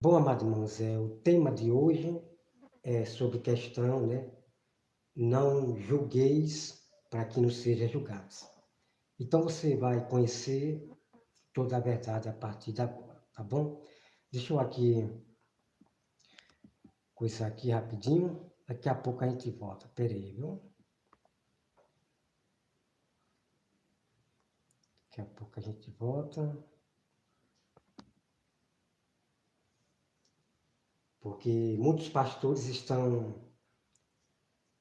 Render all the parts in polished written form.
Bom, amados irmãos, o tema de hoje é sobre questão, né? Não julgueis para que não sejam julgados. Então você vai conhecer toda a verdade a partir de agora, tá bom? Deixa eu aqui coisar aqui rapidinho. Daqui a pouco a gente volta. Pera aí, viu? Daqui a pouco a gente volta. Porque muitos pastores estão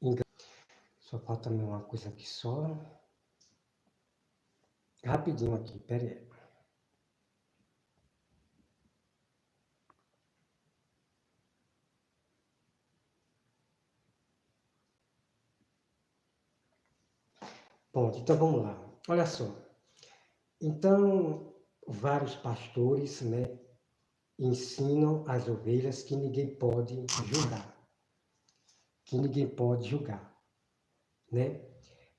enganados. Só falta uma coisa aqui só. Rapidinho aqui, pera aí. Bom, então vamos lá. Olha só. Então, vários pastores, né, ensinam as ovelhas que ninguém pode julgar, né?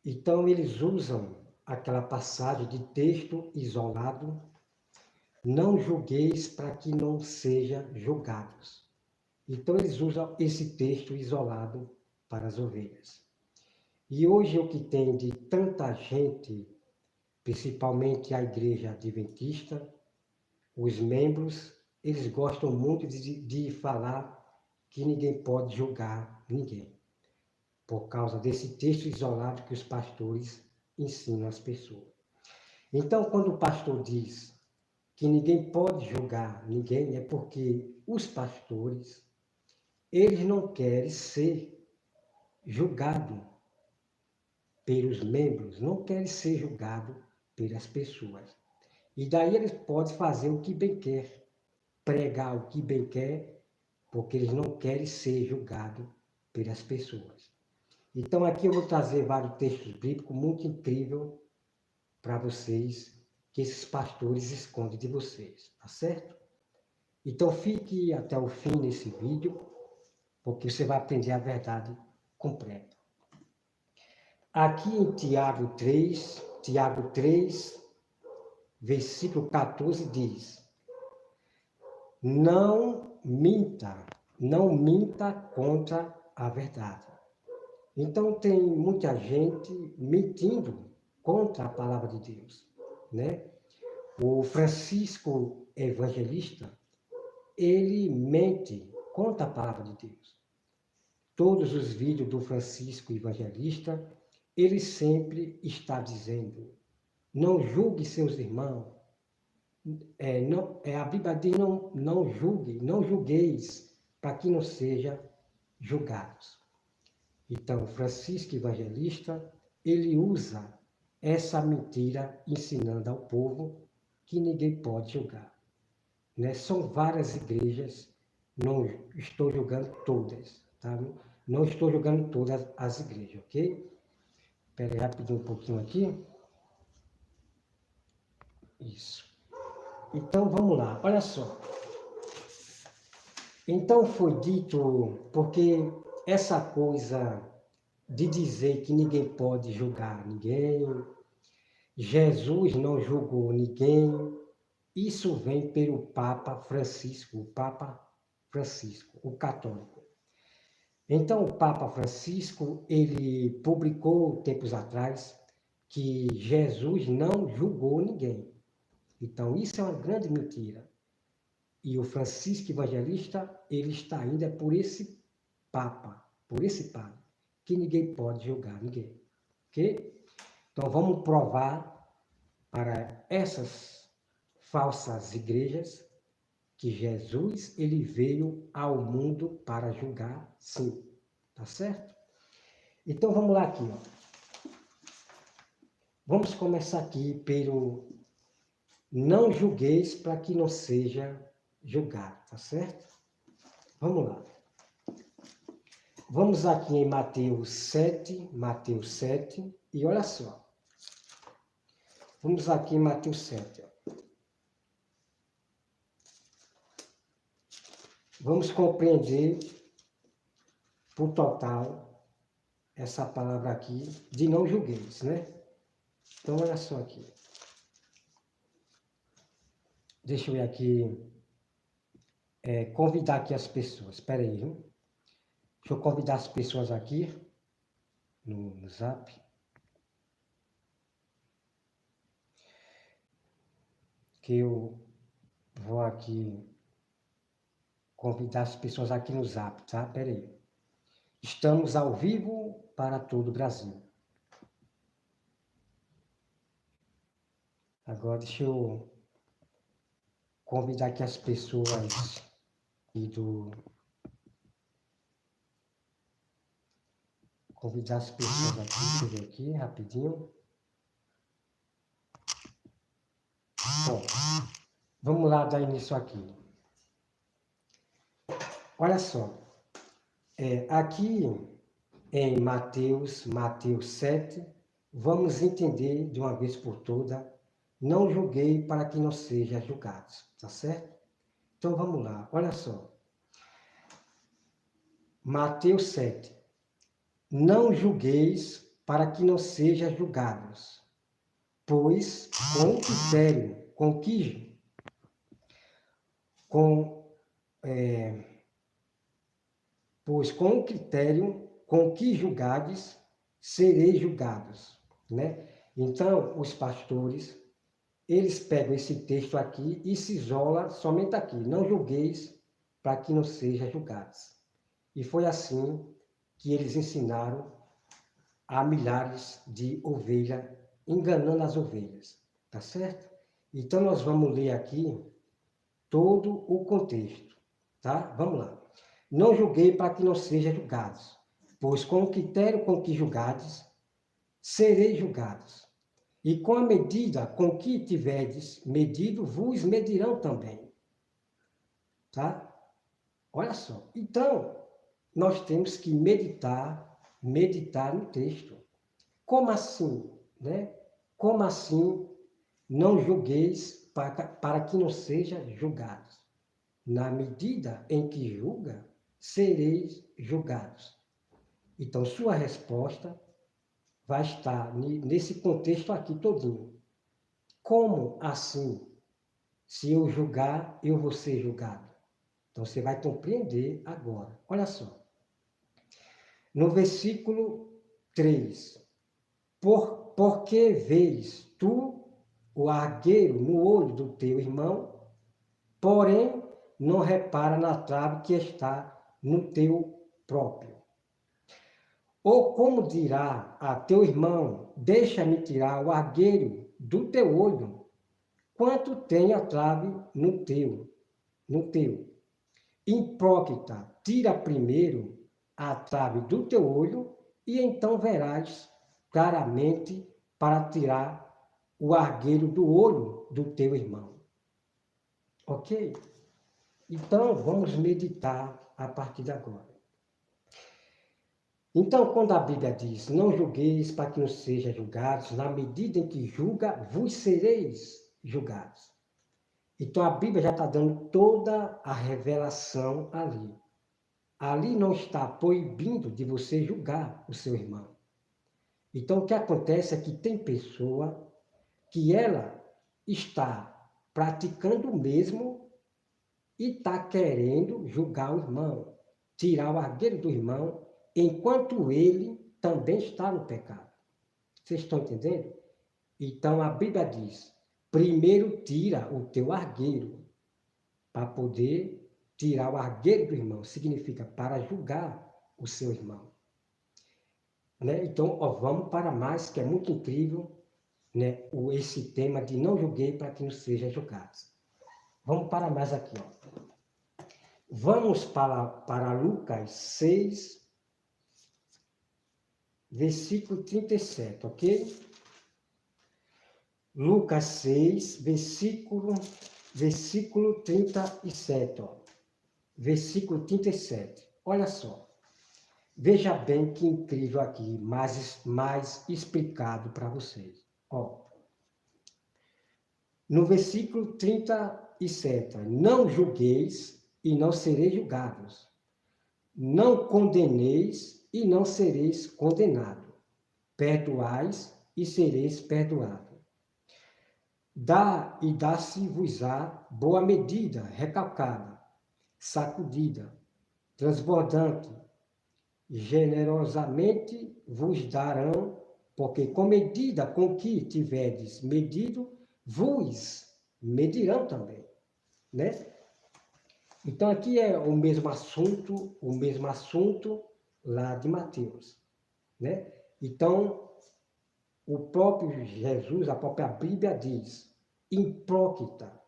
Então, eles usam aquela passagem de texto isolado, não julgueis para que não sejam julgados. Então, eles usam esse texto isolado para as ovelhas. E hoje o que tem de tanta gente, principalmente a igreja adventista, os membros, eles gostam muito de falar que ninguém pode julgar ninguém, por causa desse texto isolado que os pastores ensinam às pessoas. Então, quando o pastor diz que ninguém pode julgar ninguém, é porque os pastores, eles não querem ser julgados pelos membros, não querem ser julgados pelas pessoas. E daí eles podem fazer o que bem quer, pregar o que bem quer, porque eles não querem ser julgados pelas pessoas. Então aqui eu vou trazer vários textos bíblicos muito incríveis para vocês, que esses pastores escondem de vocês, tá certo? Então fique até o fim nesse vídeo, porque você vai aprender a verdade completa. Aqui em Tiago 3, versículo 14 diz: não minta contra a verdade. Então tem muita gente mentindo contra a palavra de Deus, né? O Francisco Evangelista, ele mente contra a palavra de Deus. Todos os vídeos do Francisco Evangelista, ele sempre está dizendo: não julgue seus irmãos. A Bíblia diz: não julgue, não julgueis, para que não sejam julgados. Então, Francisco Evangelista, ele usa essa mentira ensinando ao povo que ninguém pode julgar, né? São várias igrejas, não estou julgando todas, tá? Não estou julgando todas as igrejas, ok? Espera aí rapidinho um pouquinho aqui. Isso. Então, vamos lá, olha só. Então foi dito, porque essa coisa de dizer que ninguém pode julgar ninguém, Jesus não julgou ninguém, isso vem pelo Papa Francisco, o católico. Então o Papa Francisco, ele publicou tempos atrás que Jesus não julgou ninguém. Então isso é uma grande mentira. E o Francisco Evangelista, ele está indo por esse Papa, que ninguém pode julgar ninguém. Ok? Então vamos provar para essas falsas igrejas que Jesus, ele veio ao mundo para julgar, sim. Tá certo? Então vamos lá aqui, ó. Vamos começar aqui pelo não julgueis para que não seja julgado, tá certo? Vamos lá. Vamos aqui em Mateus 7, e olha só. Vamos aqui em Mateus 7. Ó. Vamos compreender por total essa palavra aqui de não julgueis, né? Então, olha só aqui. Deixa eu ver aqui. convidar aqui as pessoas. Espera aí, viu? Deixa eu convidar as pessoas aqui no Zap. Que eu vou aqui convidar as pessoas aqui no Zap, tá? Espera aí. Estamos ao vivo para todo o Brasil. Agora deixa eu convidar aqui as pessoas e convidar as pessoas aqui, deixa eu ver aqui rapidinho. Bom, vamos lá dar início aqui. Olha só, aqui em Mateus 7, vamos entender de uma vez por toda, não julguei para que não seja julgados, tá certo? Então vamos lá, olha só. Mateus 7. Não julgueis para que não sejam julgados, pois com o critério com que julgades, sereis julgados, né? Então, os pastores, eles pegam esse texto aqui e se isolam somente aqui. Não julgueis para que não sejam julgados. E foi assim que eles ensinaram a milhares de ovelhas, enganando as ovelhas, tá certo? Então, nós vamos ler aqui todo o contexto, tá? Vamos lá. Não julguei para que não sejam julgados, pois com o critério com que julgades, sereis julgados. E com a medida com que tiverdes medido, vos medirão também. Tá? Olha só. Então, nós temos que meditar no texto. Como assim? Né? Como assim não julgueis para que não sejam julgados? Na medida em que julga, sereis julgados. Então, sua resposta vai estar nesse contexto aqui todinho. Como assim? Se eu julgar, eu vou ser julgado. Então, você vai compreender agora. Olha só. No versículo 3. Por que vês tu o argueiro no olho do teu irmão, porém não repara na trave que está no teu próprio? Ou como dirá a teu irmão, deixa-me tirar o argueiro do teu olho, quanto tem a trave no teu. Hipócrita, tira primeiro a trave do teu olho, e então verás claramente para tirar o argueiro do olho do teu irmão. Ok? Então, vamos meditar a partir de agora. Então, quando a Bíblia diz, não julgueis para que não sejam julgados, na medida em que julga, vos sereis julgados. Então, a Bíblia já está dando toda a revelação ali. Ali não está proibindo de você julgar o seu irmão. Então, o que acontece é que tem pessoa que ela está praticando o mesmo e está querendo julgar o irmão, tirar o argueiro do irmão, enquanto ele também está no pecado. Vocês estão entendendo? Então, a Bíblia diz, primeiro tira o teu argueiro, para poder tirar o argueiro do irmão. Significa para julgar o seu irmão. Né? Então, vamos para mais, que é muito incrível, né? Esse tema de não julguei para que não seja julgado. Vamos para mais aqui. Ó. Vamos para Lucas 6, versículo 37, ok? Lucas 6, versículo 37, ó. Versículo 37. Olha só. Veja bem que incrível aqui, mais explicado para vocês. Ó. No versículo 37. Não julgueis e não sereis julgados. Não condeneis e não sereis condenados. Perdoais e sereis perdoados. Dá-se-vos-á boa medida, recalcada, sacudida, transbordante, generosamente vos darão, porque com medida com que tiverdes medido, vos medirão também, né? Então aqui é o mesmo assunto lá de Mateus, né? Então o próprio Jesus, a própria Bíblia diz, impróquita,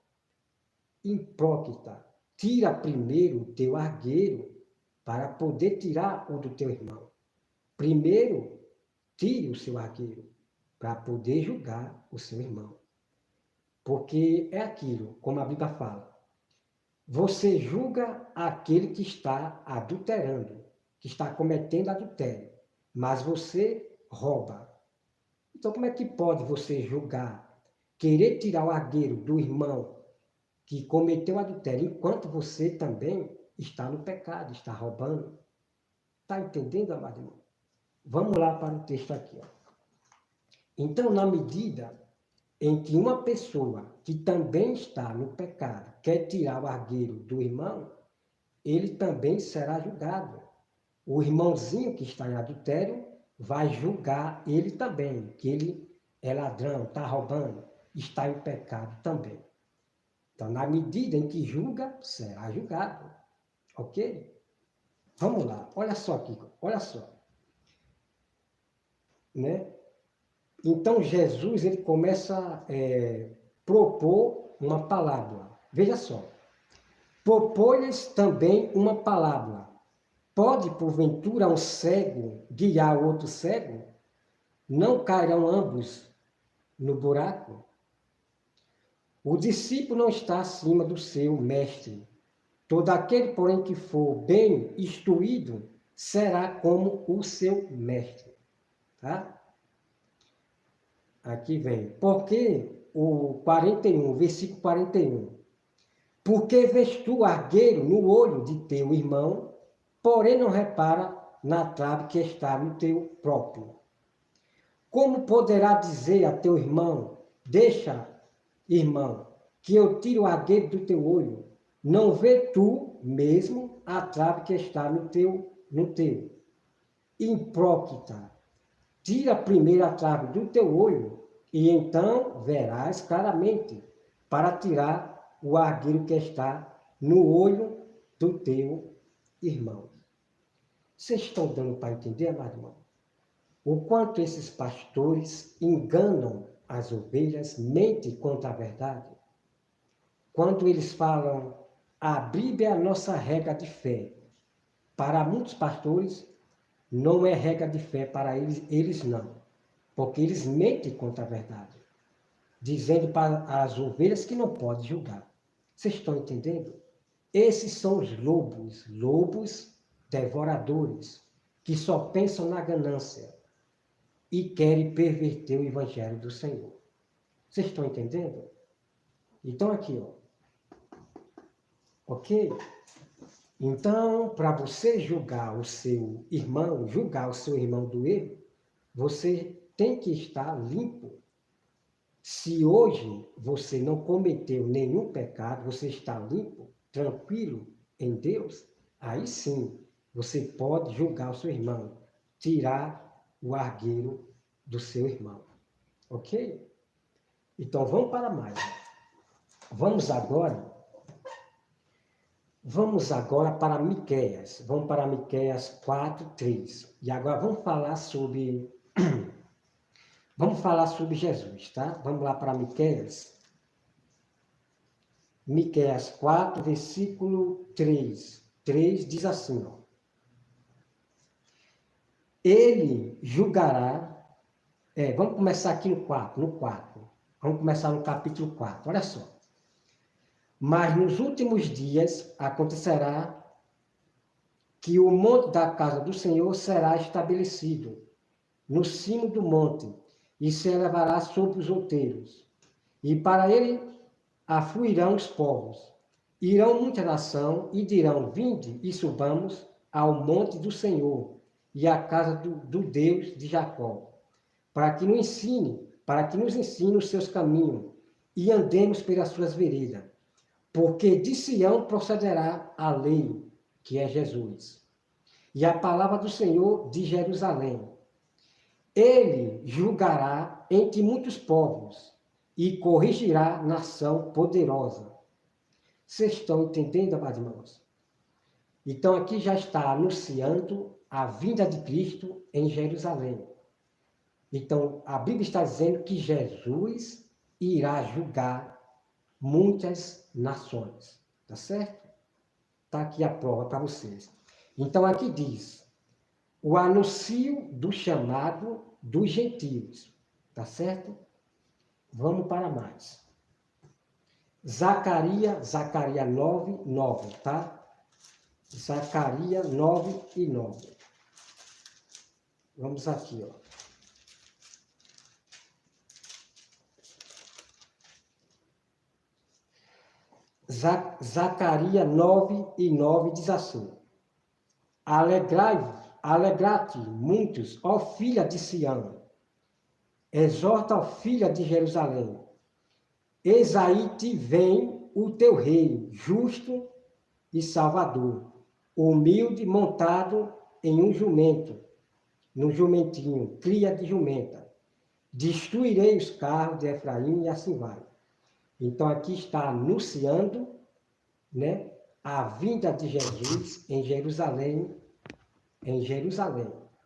tira primeiro o teu argueiro para poder tirar o do teu irmão. Primeiro, tire o seu argueiro para poder julgar o seu irmão. Porque é aquilo, como a Bíblia fala, você julga aquele que está adulterando, que está cometendo adultério, mas você rouba. Então, como é que pode você julgar, querer tirar o argueiro do irmão que cometeu adultério, enquanto você também está no pecado, está roubando? Está entendendo, amado irmão? Vamos lá para o texto aqui. Ó. Então, na medida em que uma pessoa que também está no pecado quer tirar o argueiro do irmão, ele também será julgado. O irmãozinho que está em adultério vai julgar ele também, que ele é ladrão, está roubando, está em pecado também. Então, na medida em que julga, será julgado. Ok? Vamos lá, olha só aqui, olha só. Né? Então, Jesus ele começa a propor uma palavra. Veja só. Propôs-lhes também uma palavra. Pode, porventura, um cego guiar o outro cego? Não cairão ambos no buraco? O discípulo não está acima do seu mestre. Todo aquele, porém, que for bem instruído, será como o seu mestre. Tá? Aqui vem. Porque o 41, versículo 41. Porque vês tu argueiro no olho de teu irmão, porém não repara na trave que está no teu próprio. Como poderá dizer a teu irmão, deixa, irmão, que eu tiro o argueiro do teu olho? Não vê tu mesmo a trave que está no teu. Hipócrita, tira primeiro a trave do teu olho, e então verás claramente para tirar o argueiro que está no olho do teu irmão. Vocês estão dando para entender, amado irmão? O quanto esses pastores enganam as ovelhas, mentem contra a verdade? Quando eles falam, a Bíblia é a nossa regra de fé. Para muitos pastores, não é regra de fé, para eles não. Porque eles mentem contra a verdade, dizendo para as ovelhas que não pode julgar. Vocês estão entendendo? Esses são os lobos devoradores, que só pensam na ganância e querem perverter o evangelho do Senhor. Vocês estão entendendo? Então aqui, ó. Ok? Então, para você julgar o seu irmão do erro, você tem que estar limpo. Se hoje você não cometeu nenhum pecado, você está limpo, tranquilo em Deus, aí sim você pode julgar o seu irmão, tirar o argueiro do seu irmão. Ok? Então vamos para mais. Vamos agora para Miqueias. Vamos para Miqueias 4:3. E agora vamos falar sobre Jesus, tá? Vamos lá para Miqueias. Miqueias 4, versículo 3. 3 diz assim, ó. Ele julgará... vamos começar aqui no 4. Vamos começar no capítulo 4. Olha só. Mas nos últimos dias acontecerá que o monte da casa do Senhor será estabelecido no cimo do monte e se elevará sobre os outeiros. E para ele afluirão os povos. Irão muita nação e dirão, vinde e subamos ao monte do Senhor e à casa do Deus de Jacó, para que nos ensine os seus caminhos e andemos pelas suas veredas. porque de Sião procederá a lei, que é Jesus, e a palavra do Senhor de Jerusalém. Ele julgará entre muitos povos e corrigirá nação poderosa. Vocês estão entendendo, amados irmãos? Então aqui já está anunciando a vinda de Cristo em Jerusalém. Então a Bíblia está dizendo que Jesus irá julgar muitas nações. Tá certo? Está aqui a prova para vocês. Então aqui diz, o anúncio do chamado dos gentios. Tá certo? Vamos para mais. Zacarias 9, 9, tá? Zacarias 9 e 9. Vamos aqui, ó. Zacarias 9 e 9 diz assim: Alegrate muitos, ó filha de Sião, exorta, ó filha de Jerusalém, eis aí te vem o teu rei, justo e salvador, humilde, montado em um jumento, num jumentinho, cria de jumenta. Destruirei os carros de Efraim e assim vai. Então aqui está anunciando, né, a vinda de Jesus em Jerusalém,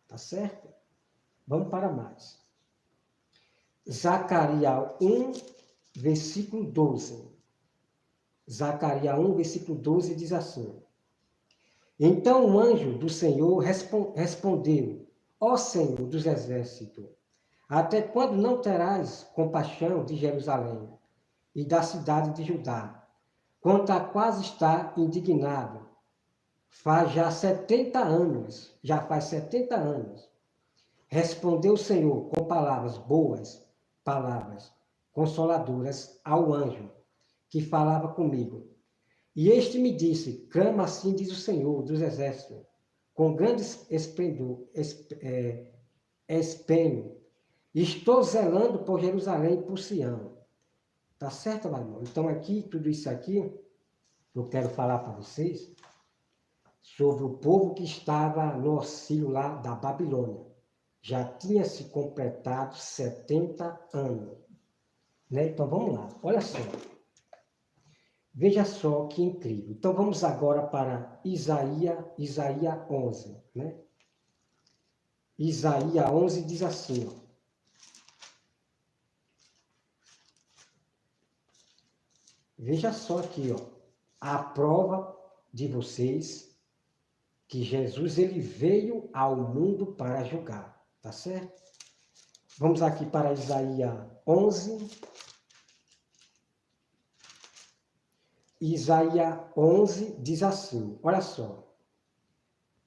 tá certo? Vamos para mais. Zacarias 1, versículo 12. Zacarias 1, versículo 12 diz assim: Então o anjo do Senhor respondeu: Ó Senhor dos exércitos, até quando não terás compaixão de Jerusalém e da cidade de Judá, quanto a quase está indignado? Faz 70 anos. Respondeu o Senhor com palavras boas, palavras consoladoras ao anjo que falava comigo. E este me disse: clama assim diz o Senhor dos exércitos, com grande empenho. Estou zelando por Jerusalém e por Sião. Tá certo, meu irmão? Então aqui, tudo isso aqui, eu quero falar para vocês sobre o povo que estava no auxílio lá da Babilônia. Já tinha se completado 70 anos. Né? Então vamos lá, olha só. Veja só que incrível. Então vamos agora para Isaías 11. Né? Isaías 11 diz assim, ó. Veja só aqui, ó, a prova de vocês que Jesus ele veio ao mundo para julgar, tá certo? Vamos aqui para Isaías 11. Isaías 11 diz assim, olha só.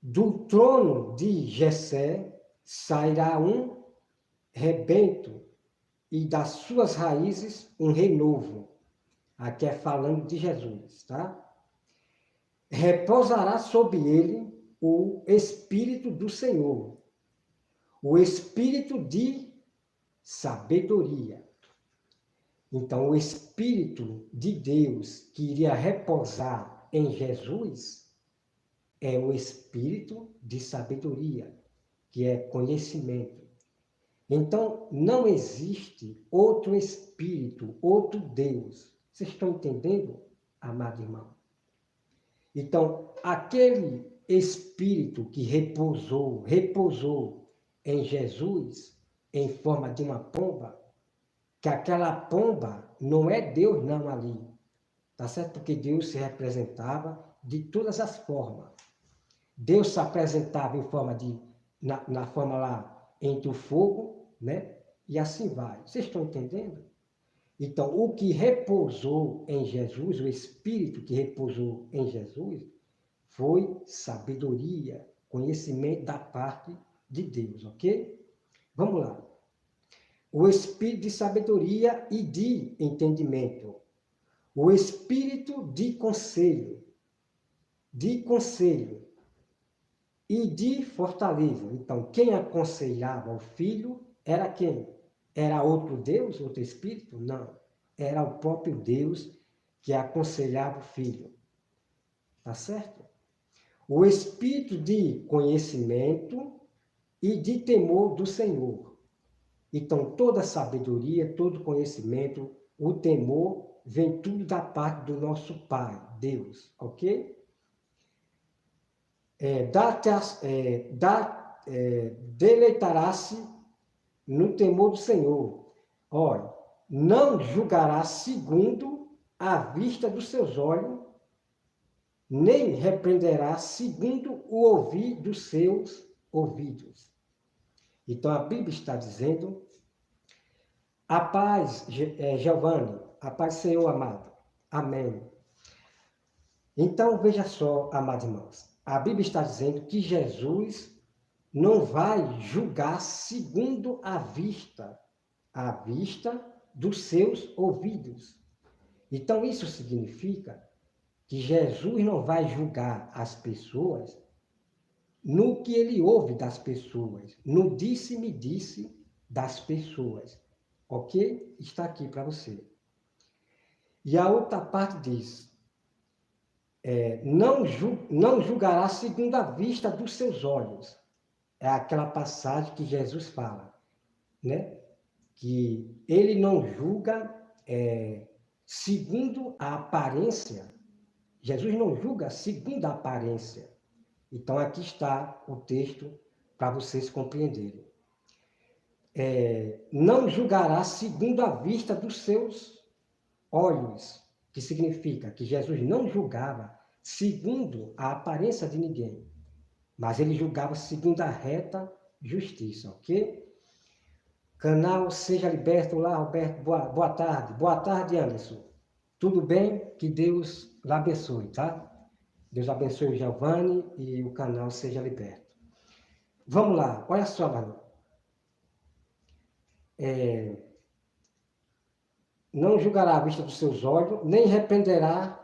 Do trono de Jessé sairá um rebento e das suas raízes um renovo. Aqui é falando de Jesus, tá? Repousará sobre ele o Espírito do Senhor, o Espírito de sabedoria. Então, o Espírito de Deus que iria repousar em Jesus é o Espírito de sabedoria, que é conhecimento. Então, não existe outro Espírito, outro Deus. Vocês estão entendendo, amado irmão? Então, aquele Espírito que repousou em Jesus, em forma de uma pomba, que aquela pomba não é Deus não ali, tá certo? Porque Deus se representava de todas as formas. Deus se apresentava em forma na forma lá, entre o fogo, né? E assim vai. Vocês estão entendendo? Então, o que repousou em Jesus, o Espírito que repousou em Jesus, foi sabedoria, conhecimento da parte de Deus, ok? Vamos lá. O Espírito de sabedoria e de entendimento. O Espírito de conselho e de fortaleza. Então, quem aconselhava o Filho era quem? Era outro Deus, outro Espírito? Não. Era o próprio Deus que aconselhava o filho. Tá certo? O espírito de conhecimento e de temor do Senhor. Então, toda sabedoria, todo conhecimento, o temor, vem tudo da parte do nosso Pai, Deus, ok? Deleitará-se no temor do Senhor. Olha, não julgará segundo a vista dos seus olhos, nem repreenderá segundo o ouvir dos seus ouvidos. Então a Bíblia está dizendo, a paz, Giovanni, a paz, Senhor amado. Amém. Então veja só, amados irmãos, a Bíblia está dizendo que Jesus não vai julgar segundo a vista dos seus ouvidos. Então isso significa que Jesus não vai julgar as pessoas no que ele ouve das pessoas, no disse-me-disse das pessoas. Ok? Está aqui para você. E a outra parte diz, não julgará segundo a vista dos seus olhos. É aquela passagem que Jesus fala, né? Que ele não julga segundo a aparência. Jesus não julga segundo a aparência. Então, aqui está o texto para vocês compreenderem. Não julgará segundo a vista dos seus olhos, que significa que Jesus não julgava segundo a aparência de ninguém, mas ele julgava segundo a reta justiça, ok? Canal Seja Liberto, olá Roberto, boa tarde. Boa tarde, Anderson. Tudo bem? Que Deus lhe abençoe, tá? Deus abençoe o Giovanni e o canal Seja Liberto. Vamos lá, olha só, mano. Não julgará a vista dos seus olhos, nem repreenderá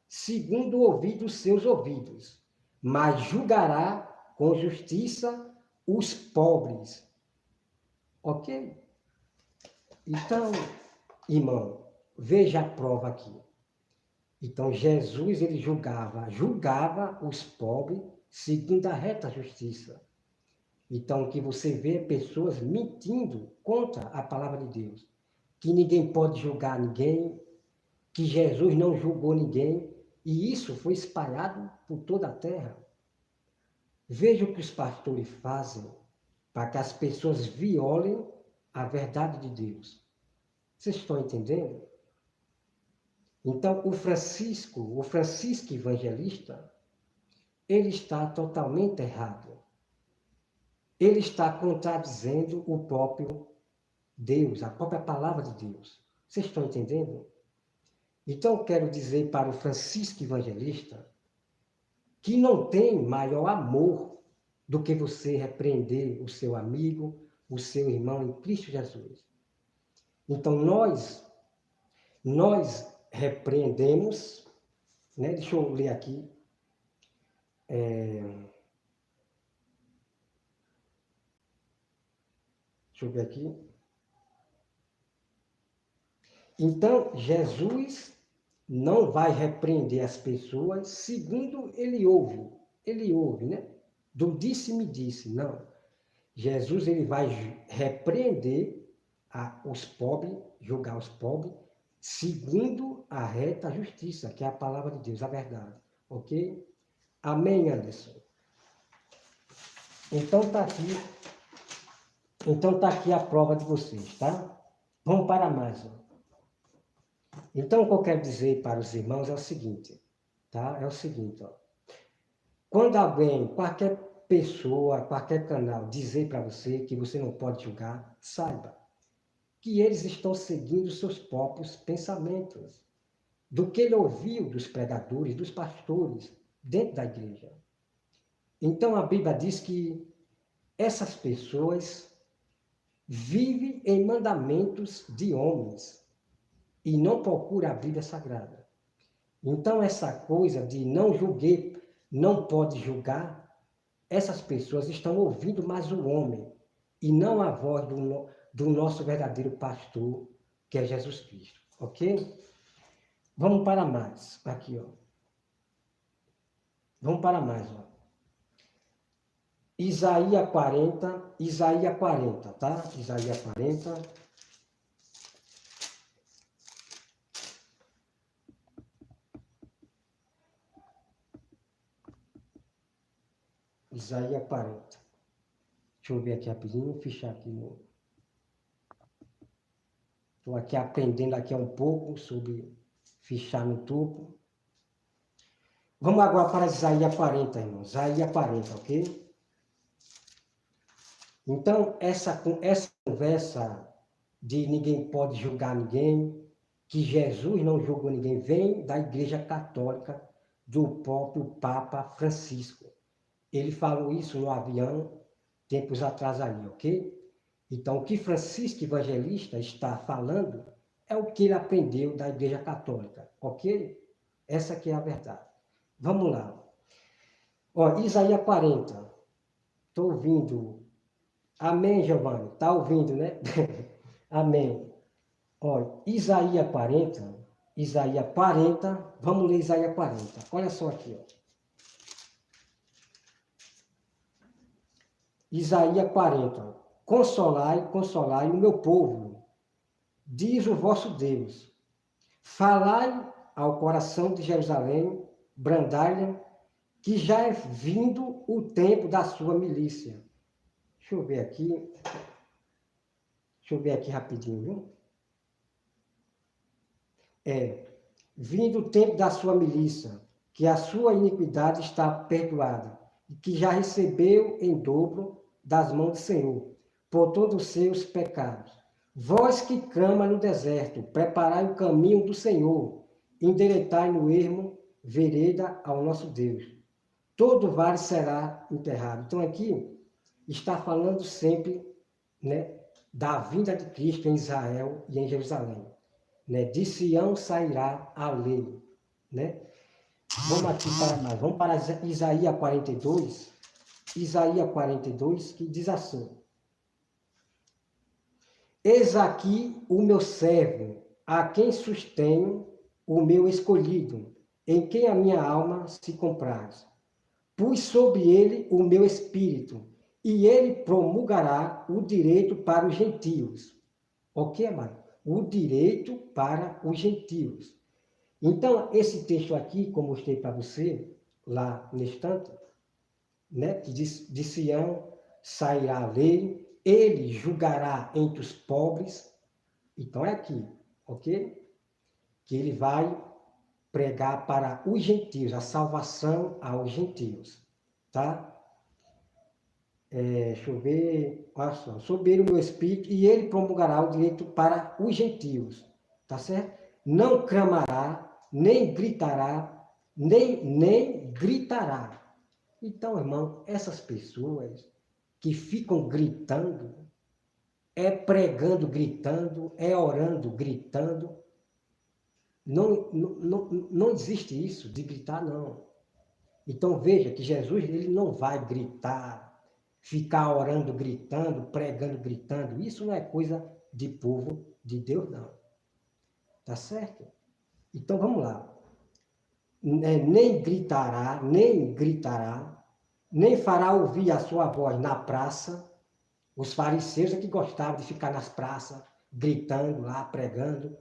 segundo o ouvido dos seus ouvidos, mas julgará com justiça os pobres. Ok? Então, irmão, veja a prova aqui. Então, Jesus, ele julgava os pobres segundo a reta justiça. Então, o que você vê é pessoas mentindo contra a palavra de Deus. Que ninguém pode julgar ninguém, que Jesus não julgou ninguém, e isso foi espalhado por toda a terra. Veja o que os pastores fazem para que as pessoas violem a verdade de Deus. Vocês estão entendendo? Então, o Francisco evangelista, ele está totalmente errado. Ele está contradizendo o próprio Deus, a própria palavra de Deus. Vocês estão entendendo? Então, eu quero dizer para o Francisco evangelista que não tem maior amor do que você repreender o seu amigo, o seu irmão em Cristo Jesus. Então, nós repreendemos, né? Deixa eu ler aqui. Deixa eu ver aqui. Então, Jesus não vai repreender as pessoas segundo ele ouve, né? Do disse-me-disse, não. Jesus, ele vai repreender os pobres, julgar os pobres, segundo a reta justiça, que é a palavra de Deus, a verdade. Ok? Amém, Anderson? Então tá aqui a prova de vocês, tá? Vamos para mais. Então, o que eu quero dizer para os irmãos é o seguinte, tá? É o seguinte, ó. Quando alguém, qualquer pessoa, qualquer canal, dizer para você que você não pode julgar, saiba que eles estão seguindo seus próprios pensamentos, do que ele ouviu dos pregadores, dos pastores, dentro da igreja. Então, a Bíblia diz que essas pessoas vivem em mandamentos de homens e não procuram a Bíblia Sagrada. Então, essa coisa de não julguei, não pode julgar, essas pessoas estão ouvindo mais o homem e não a voz do nosso verdadeiro pastor, que é Jesus Cristo. Ok? Vamos para mais. Aqui, ó. Vamos para mais, ó. Isaías 40, tá? Isaías 40. Isaías 40. Deixa eu ver aqui rapidinho, fechar aqui no... Estou aqui aprendendo aqui um pouco sobre fichar no topo. Vamos agora para Isaías 40, irmão. Isaías 40, ok? Então, essa conversa de ninguém pode julgar ninguém, que Jesus não julgou ninguém, vem da Igreja Católica, do próprio Papa Francisco. Ele falou isso no avião, tempos atrás ali, ok? Então, o que Francisco Evangelista está falando é o que ele aprendeu da Igreja Católica, ok? Essa aqui é a verdade. Vamos lá. Ó, Isaías 40. Estou ouvindo. Amém, Giovanni? Está ouvindo, né? Amém. Ó, Isaías 40. Isaías 40. Vamos ler Isaías 40. Olha só aqui, ó. Isaías 40. Consolai, consolai o meu povo, diz o vosso Deus. Falai ao coração de Jerusalém, brandai-lhe, que já é vindo o tempo da sua milícia. Deixa eu ver aqui. Deixa eu ver aqui rapidinho, viu? Vindo o tempo da sua milícia, que a sua iniquidade está perdoada, e que já recebeu em dobro das mãos do Senhor, por todos os seus pecados. Vós que clama no deserto, preparai o caminho do Senhor, endireitai no ermo vereda ao nosso Deus. Todo vale será enterrado. Então aqui está falando sempre, né, da vinda de Cristo em Israel e em Jerusalém. Né? De Sião sairá a lei. Né? Vamos aqui para mais. Vamos para Isaías 42. Isaías 42, que diz assim: Eis aqui o meu servo, a quem sustenho, o meu escolhido, em quem a minha alma se compraz. Pus sobre ele o meu espírito, e ele promulgará o direito para os gentios. Ok, amado? O direito para os gentios. Então, esse texto aqui, como eu mostrei para você, lá no instante, né, que diz, de Sião sairá a lei, ele julgará entre os pobres. Então, é aqui, ok? Que ele vai pregar para os gentios, a salvação aos gentios, tá? Deixa eu ver, olha só, sobre ele o meu espírito, e ele promulgará o direito para os gentios, tá certo? Não clamará, nem gritará, nem gritará. Então, irmão, essas pessoas que ficam gritando, pregando gritando, orando gritando, não existe isso de gritar, não. Então veja que Jesus ele não vai gritar, ficar orando gritando, pregando gritando. Isso não é coisa de povo de Deus, não. Tá certo? Então vamos lá. Nem gritará, nem fará ouvir a sua voz na praça. Os fariseus é que gostavam de ficar nas praças, gritando lá, pregando,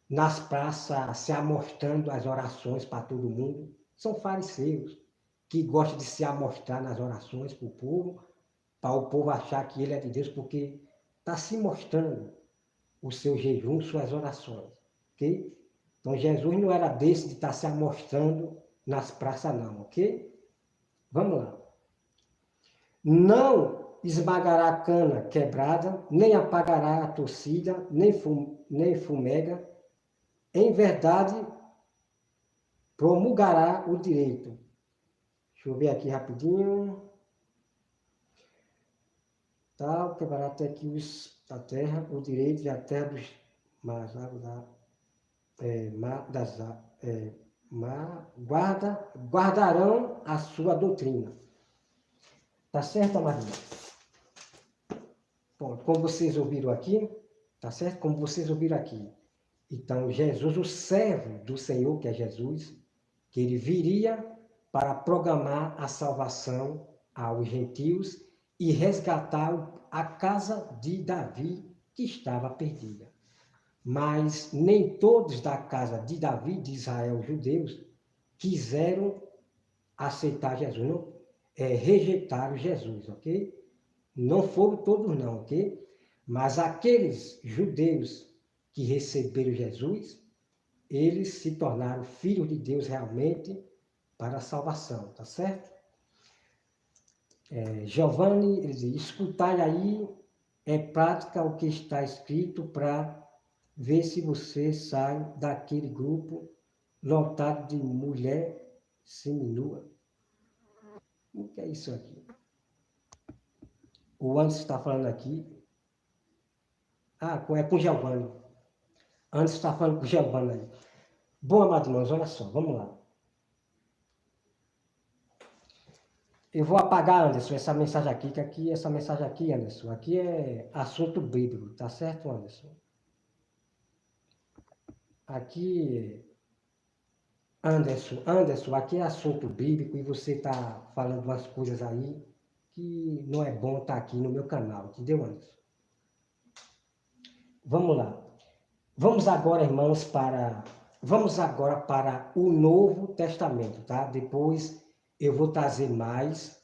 nas praças se amostrando as orações para todo mundo. São fariseus que gostam de se amostrar nas orações para o povo, para o povo achar que ele é de Deus, porque está se mostrando o seu jejum, suas orações. Ok? Então Jesus não era desse de estar se amostrando nas praças não, ok? Vamos lá. Não esmagará a cana quebrada, nem apagará a torcida, nem fumega. Em verdade, promulgará o direito. Deixa eu ver aqui rapidinho. Tal, quebrará até aqui da terra, o direito e a terra dos guardarão a sua doutrina. Tá certo, Maria? Bom, como vocês ouviram aqui, tá certo? Como vocês ouviram aqui, Então, Jesus, o servo do Senhor, que é Jesus, que ele viria para programar a salvação aos gentios e resgatar a casa de Davi, que estava perdida. Mas nem todos da casa de Davi, de Israel, judeus, quiseram aceitar Jesus, não, rejeitaram Jesus, ok? Não foram todos não, ok? Mas aqueles judeus que receberam Jesus, eles se tornaram filhos de Deus realmente para a salvação, tá certo? Giovanni, ele diz, escutai aí, é prática o que está escrito para ver se você sai daquele grupo lotado de mulher seminua. O que é isso aqui? O Anderson está falando aqui. É com o Giovanni. Anderson está falando com o Giovanni aí. Bom, amados irmãos, olha só, vamos lá. Eu vou apagar, Anderson, essa mensagem aqui, essa mensagem aqui, Anderson, aqui é assunto bíblico, tá certo, Anderson? Aqui, Anderson, aqui é assunto bíblico e você está falando umas coisas aí que não é bom estar aqui no meu canal, entendeu, Anderson? Vamos lá. Vamos agora, irmãos, para o Novo Testamento, tá? Depois eu vou trazer mais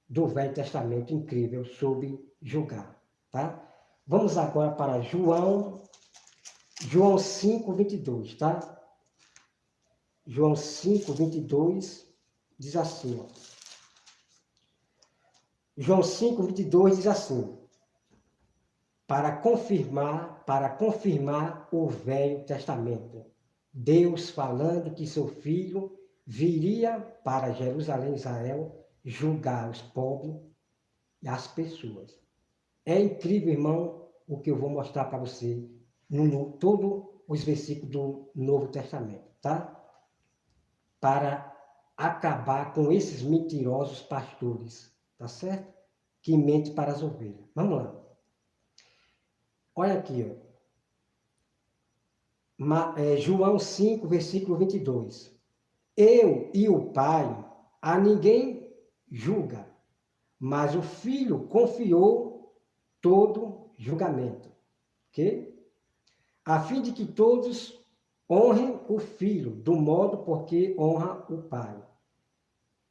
do Velho Testamento incrível sobre julgar, tá? Vamos agora para João 5, 22, tá? João 5, 22 diz assim, ó. João 5, 22 diz assim, para confirmar o Velho Testamento. Deus falando que seu filho viria para Jerusalém, Israel, julgar os pobres e as pessoas. É incrível, irmão, o que eu vou mostrar para você no todos os versículos do Novo Testamento, tá? Para acabar com esses mentirosos pastores, tá certo? Que mentem para as ovelhas. Vamos lá. Olha aqui, ó. João 5, versículo 22. Eu e o Pai a ninguém julga, mas o Filho confiou todo julgamento. Ok? A fim de que todos honrem o Filho, do modo porque honra o Pai.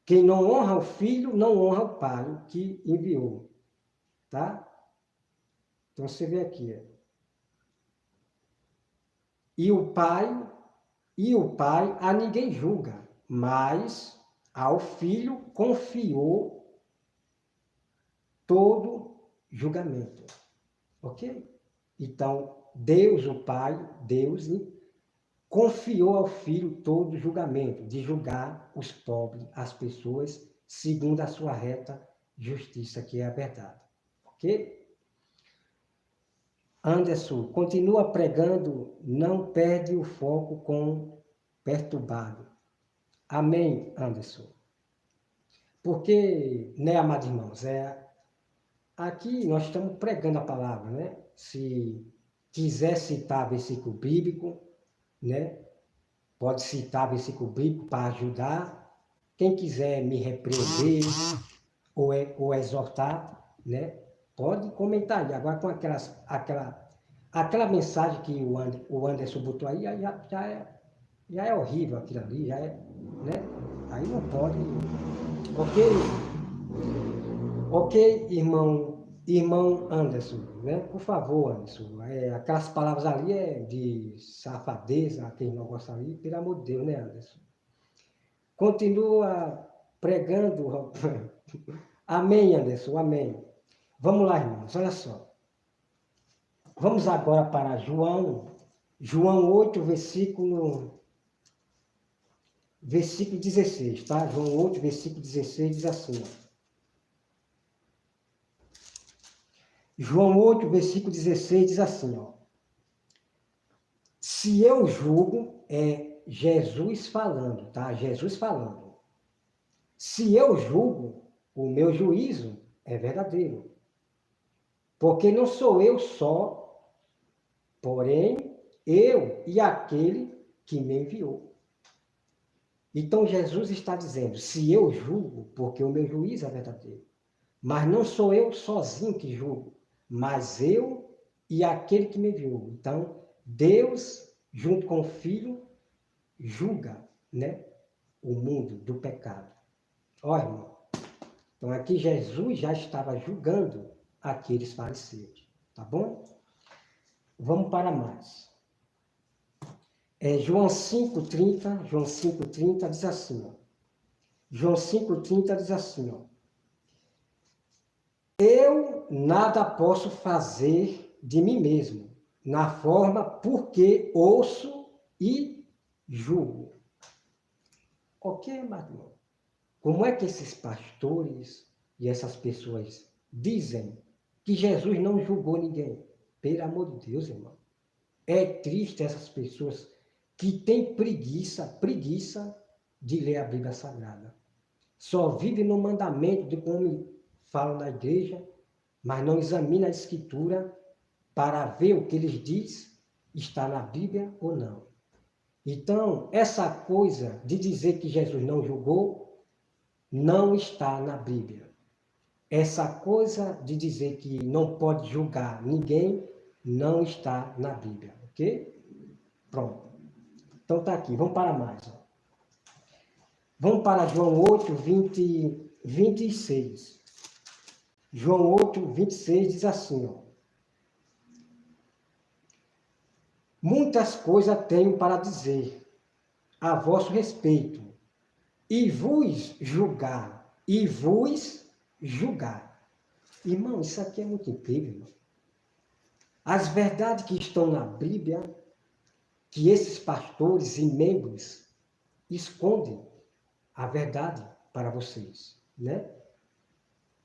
Quem não honra o Filho, não honra o Pai que enviou. Tá? Então você vê aqui, ó. E o Pai a ninguém julga, mas ao Filho confiou todo julgamento. Ok? Então, Deus, o Pai, Deus, confiou ao Filho todo julgamento, de julgar os pobres, as pessoas, segundo a sua reta justiça, que é a verdade. Ok? Anderson, continua pregando, não perde o foco com perturbado. Amém, Anderson. Porque, né, amados irmãos, aqui nós estamos pregando a palavra, né? Se quiser citar versículo bíblico, né? Pode citar versículo bíblico para ajudar. Quem quiser me repreender ou exortar, né? Pode comentar aí. Agora com aquela mensagem que o Anderson botou aí, já é horrível aquilo ali, já é, né? Aí não pode. Ok? Ok, irmão Anderson, né? Por favor, Anderson. Aquelas palavras ali de safadeza, aquele negócio ali, pelo amor de Deus, né, Anderson? Continua pregando. Amém, Anderson, amém. Vamos lá, irmãos, olha só. Vamos agora para João 8, versículo 16, tá? João 8, versículo 16 diz assim, ó. João 8, versículo 16 diz assim, ó. Se eu julgo, é Jesus falando, tá? Jesus falando. Se eu julgo, o meu juízo é verdadeiro. Porque não sou eu só, porém, eu e aquele que me enviou. Então Jesus está dizendo, se eu julgo, porque o meu juízo é verdadeiro, mas não sou eu sozinho que julgo, mas eu e aquele que me enviou. Então, Deus, junto com o Filho, julga, né, o mundo do pecado. Olha, irmão, então aqui Jesus já estava julgando aqueles fariseus, tá bom? Vamos para mais. João 5,30 diz assim, ó. João 5,30 diz assim, ó. Eu nada posso fazer de mim mesmo, na forma porque ouço e julgo. Ok, irmão? Como é que esses pastores e essas pessoas dizem que Jesus não julgou ninguém? Pelo amor de Deus, irmão. É triste essas pessoas que têm preguiça de ler a Bíblia Sagrada. Só vive no mandamento de como falam na igreja, mas não examina a Escritura para ver o que eles diz está na Bíblia ou não. Então, essa coisa de dizer que Jesus não julgou, não está na Bíblia. Essa coisa de dizer que não pode julgar ninguém, não está na Bíblia, ok? Pronto. Então tá aqui, vamos para mais. Ó. Vamos para João 8, 26. João 8, 26 diz assim, ó. Muitas coisas tenho para dizer a vosso respeito, e vos julgar. Irmão, isso aqui é muito incrível, irmão. As verdades que estão na Bíblia, que esses pastores e membros escondem a verdade para vocês, né?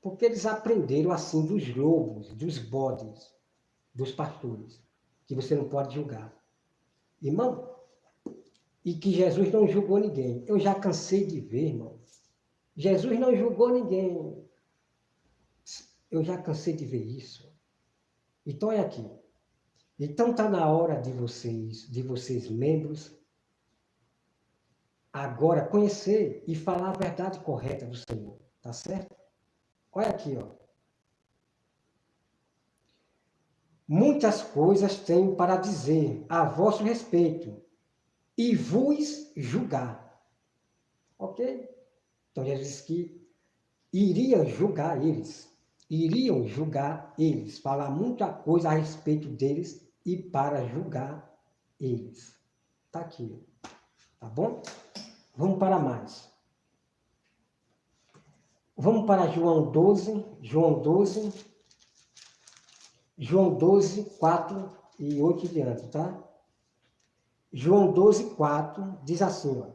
Porque eles aprenderam assim dos lobos, dos bodes, dos pastores, que você não pode julgar. Irmão, e que Jesus não julgou ninguém. Eu já cansei de ver, irmão. Jesus não julgou ninguém. Eu já cansei de ver isso. Então é aqui. Então está na hora de vocês membros, agora conhecer e falar a verdade correta do Senhor. Tá certo? Olha aqui, ó. Muitas coisas tenho para dizer a vosso respeito e vos julgar. Ok? Então Jesus disse que iriam julgar eles, falar muita coisa a respeito deles e para julgar eles. Tá aqui, tá bom? Vamos para mais. Vamos para João 12, 4 e 8 e diante, tá? João 12, 4 diz assim, ó.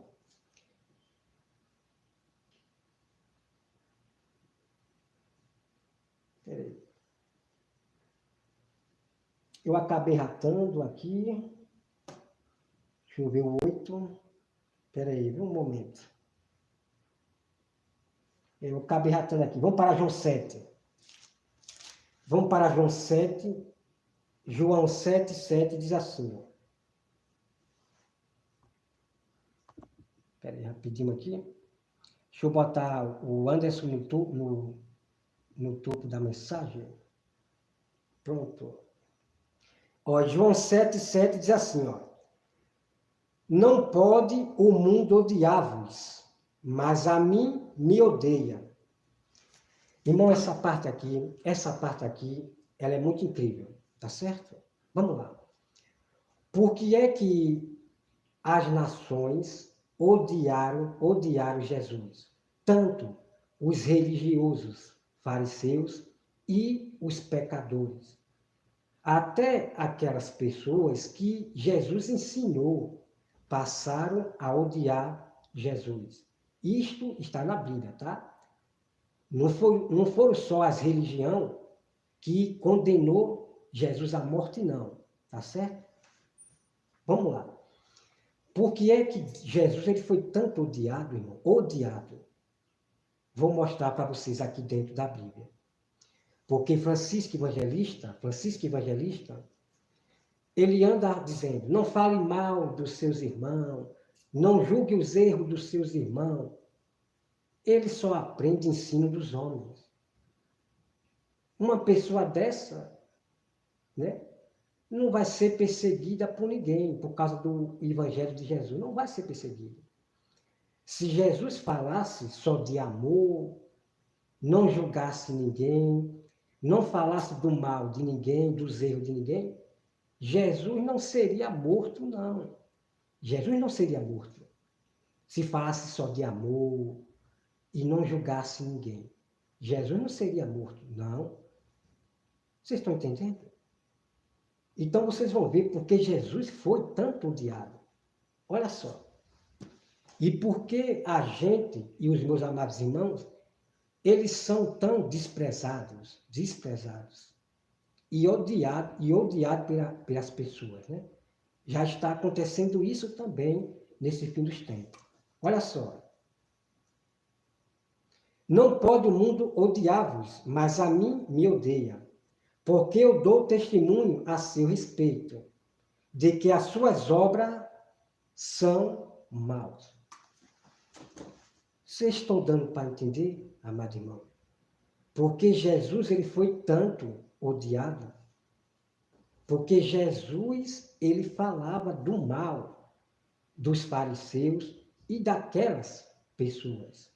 Peraí. Eu acabei ratando aqui. Deixa eu ver o 8. Peraí, um momento. Eu acabei ratando aqui. Vamos para João 7. Vamos para João 7. João 7, 7 diz assim, ó. Espera aí, rapidinho aqui. Deixa eu botar o Anderson no topo da mensagem. Pronto. Ó, João 7, 7 diz assim, ó. Não pode o mundo odiar-vos, mas a mim me odeia. Irmão, essa parte aqui, ela é muito incrível, tá certo? Vamos lá. Por que é que as nações odiaram Jesus? Tanto os religiosos, fariseus e os pecadores. Até aquelas pessoas que Jesus ensinou passaram a odiar Jesus. Isto está na Bíblia, tá? Não foram só as religiões que condenou Jesus à morte, não. Tá certo? Vamos lá. Por que é que Jesus ele foi tanto odiado, irmão? Odiado. Vou mostrar para vocês aqui dentro da Bíblia. Porque Francisco Evangelista, ele anda dizendo, não fale mal dos seus irmãos, não julgue os erros dos seus irmãos. Ele só aprende ensino dos homens. Uma pessoa dessa, né, não vai ser perseguida por ninguém, por causa do Evangelho de Jesus. Não vai ser perseguida. Se Jesus falasse só de amor, não julgasse ninguém, não falasse do mal de ninguém, dos erros de ninguém, Jesus não seria morto, não. Jesus não seria morto. Se falasse só de amor e não julgasse ninguém. Jesus não seria morto, não. Vocês estão entendendo? Então vocês vão ver porque Jesus foi tanto odiado. Olha só. E por que a gente e os meus amados irmãos, eles são tão desprezados e odiados pelas pessoas, né? Já está acontecendo isso também nesse fim dos tempos. Olha só. Não pode o mundo odiar-vos, mas a mim me odeia, porque eu dou testemunho a seu respeito, de que as suas obras são maus. Vocês estão dando para entender, amado irmão? Porque Jesus ele foi tanto odiado, porque Jesus ele falava do mal dos fariseus e daquelas pessoas,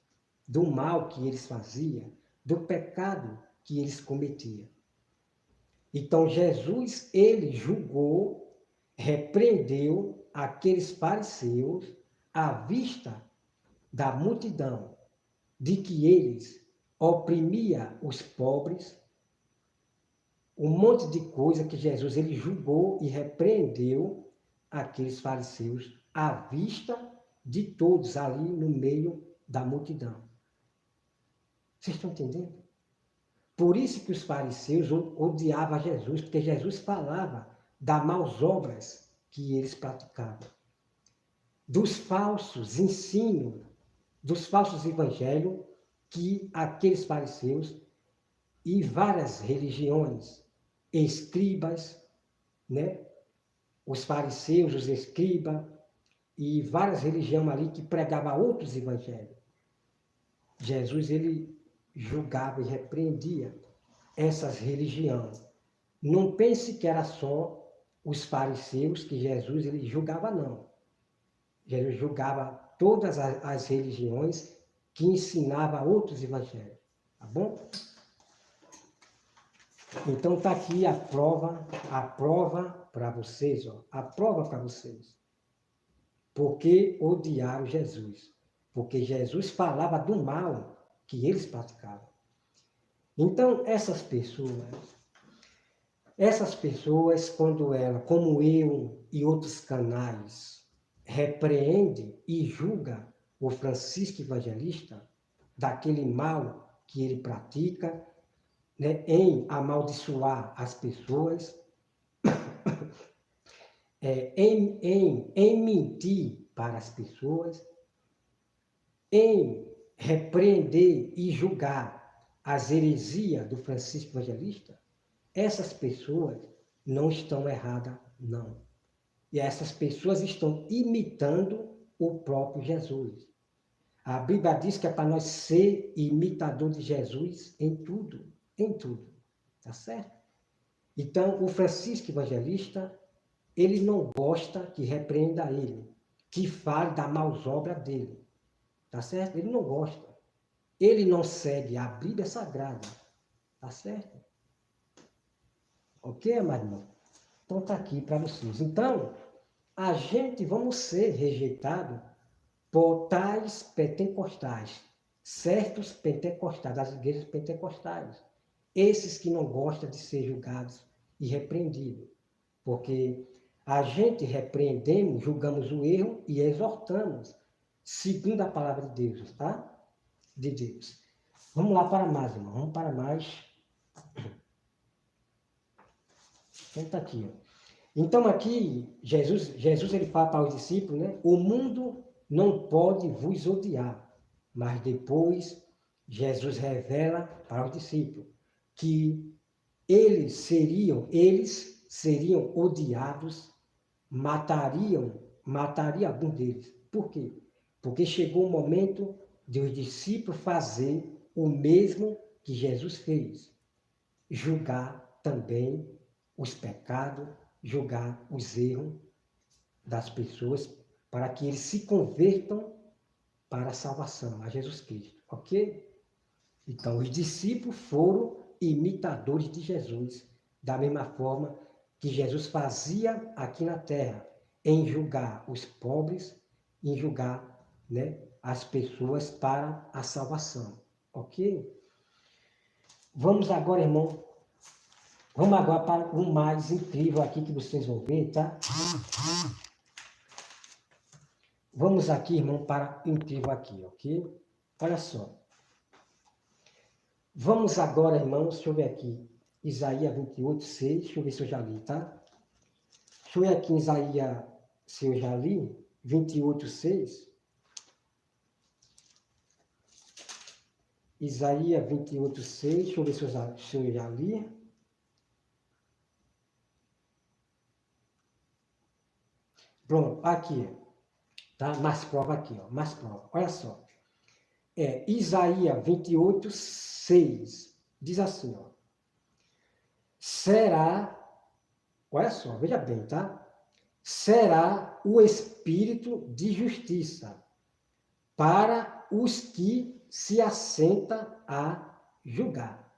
do mal que eles faziam, do pecado que eles cometiam. Então Jesus ele julgou, repreendeu aqueles fariseus à vista da multidão, de que eles oprimiam os pobres, um monte de coisa que Jesus ele julgou e repreendeu aqueles fariseus à vista de todos ali no meio da multidão. Vocês estão entendendo? Por isso que os fariseus odiavam Jesus, porque Jesus falava das maus obras que eles praticavam, dos falsos ensinos, dos falsos evangelhos que aqueles fariseus e várias religiões, escribas, né? Os fariseus, os escribas e várias religiões ali que pregavam outros evangelhos. Jesus, ele julgava e repreendia essas religiões. Não pense que era só os fariseus que Jesus ele julgava, não. Jesus julgava todas as religiões que ensinavam outros evangelhos. Tá bom? Então está aqui a prova para vocês, ó, a prova para vocês. Por que odiaram Jesus? Porque Jesus falava do mal que eles praticavam. Então, essas pessoas, quando ela, como eu e outros canais, repreende e julga o Francisco Evangelista daquele mal que ele pratica, né, em amaldiçoar as pessoas, em mentir para as pessoas, em repreender e julgar as heresias do Francisco Evangelista, essas pessoas não estão erradas, não. E essas pessoas estão imitando o próprio Jesus. A Bíblia diz que é para nós ser imitador de Jesus em tudo, tá certo? Então, o Francisco Evangelista, ele não gosta que repreenda ele, que fale da maus obras dele, tá certo? Ele não gosta. Ele não segue a Bíblia Sagrada, tá certo? Ok, amado irmão? Então tá aqui para vocês. Então, a gente vamos ser rejeitados por tais pentecostais, certos pentecostais, das igrejas pentecostais. Esses que não gostam de ser julgados e repreendidos. Porque a gente repreendemos, julgamos o erro e exortamos, segundo a palavra de Deus, tá? De Deus. Vamos lá para mais, irmão. Vamos para mais. Então, tá aqui, ó. Então, aqui, Jesus ele fala para os discípulos, né? O mundo não pode vos odiar. Mas depois, Jesus revela para os discípulos que eles seriam odiados, mataria algum deles. Por quê? Porque chegou o momento de os discípulos fazer o mesmo que Jesus fez. Julgar também os pecados, julgar os erros das pessoas, para que eles se convertam para a salvação, a Jesus Cristo, ok? Então, os discípulos foram imitadores de Jesus, da mesma forma que Jesus fazia aqui na terra, em julgar os pobres, em julgar, né, as pessoas para a salvação, ok? Vamos agora, irmão, vamos agora para o mais incrível aqui que vocês vão ver, tá? Vamos aqui, irmão, para o incrível aqui, ok? Olha só. Vamos agora, irmãos, deixa eu ver aqui, Isaías 28, 6, deixa eu ver se eu já li, tá? Deixa eu ver aqui em Isaías, se eu já li, 28, 6. Isaías 28, 6, deixa eu ver se eu já li. Pronto, aqui, tá? Mais prova aqui, ó, mais prova. Olha só. Isaías 28, 6, diz assim, ó. Será, olha só, veja bem, tá? Será o espírito de justiça para os que se assentam a julgar,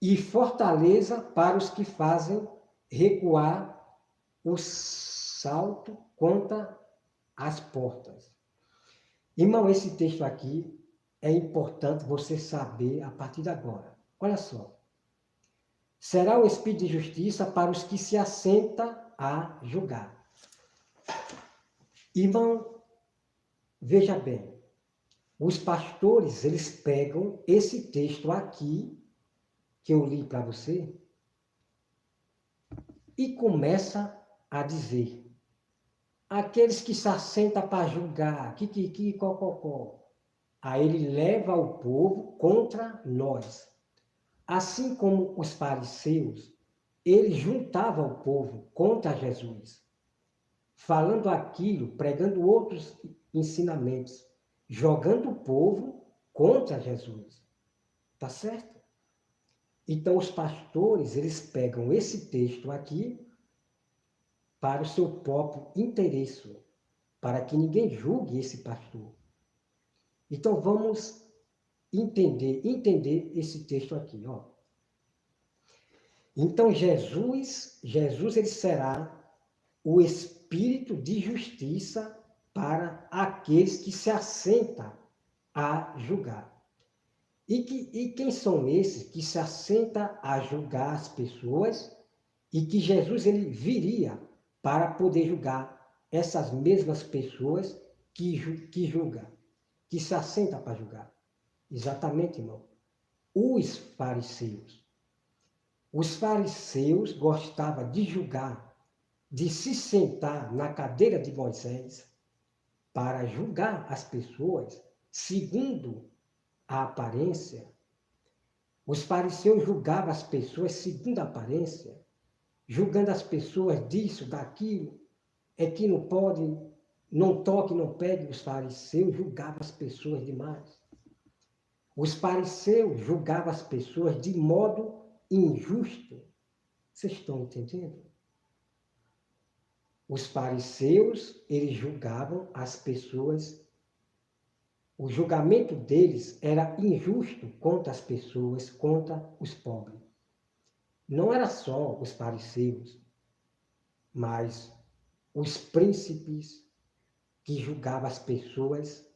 e fortaleza para os que fazem recuar o salto contra as portas. Irmão, esse texto aqui é importante você saber a partir de agora. Olha só. Será o espírito de justiça para os que se assentam a julgar. Irmão, veja bem, os pastores, eles pegam esse texto aqui, que eu li para você, e começa a dizer, aqueles que se assentam para julgar, cococó. Aí ele leva o povo contra nós. Assim como os fariseus, ele juntava o povo contra Jesus, falando aquilo, pregando outros ensinamentos, jogando o povo contra Jesus. Tá certo? Então, os pastores, eles pegam esse texto aqui para o seu próprio interesse, para que ninguém julgue esse pastor. Então, vamos entender esse texto aqui, ó. Então, Jesus ele será o espírito de justiça para aqueles que se assentam a julgar. E quem são esses que se assentam a julgar as pessoas e que Jesus ele viria para poder julgar essas mesmas pessoas que julgam, que se assentam para julgar? Exatamente, irmão. Os fariseus. Os fariseus gostavam de julgar, de se sentar na cadeira de Moisés para julgar as pessoas segundo a aparência. Os fariseus julgavam as pessoas segundo a aparência, julgando as pessoas disso, daquilo, é que não pode, não toque, não pegue. Os fariseus julgavam as pessoas demais. Os fariseus julgavam as pessoas de modo injusto. Vocês estão entendendo? Os fariseus, eles julgavam as pessoas, o julgamento deles era injusto contra as pessoas, contra os pobres. Não era só os fariseus, mas os príncipes que julgavam as pessoas,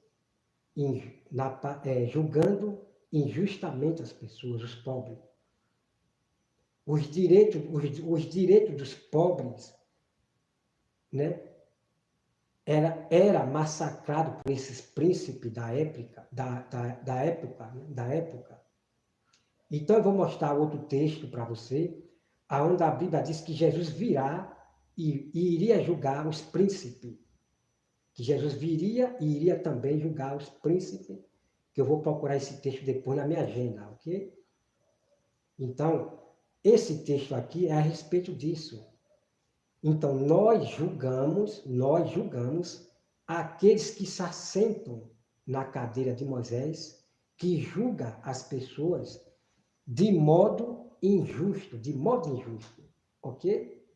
julgando injustamente as pessoas, os pobres. Os direitos dos pobres, né, era massacrado por esses príncipes da época, da época. Então eu vou mostrar outro texto para você, onde a Bíblia diz que Jesus virá e iria julgar os príncipes. Que Jesus viria e iria também julgar os príncipes, que eu vou procurar esse texto depois na minha agenda, ok? Então, esse texto aqui é a respeito disso. Então, nós julgamos aqueles que se assentam na cadeira de Moisés, que julga as pessoas de modo injusto, ok?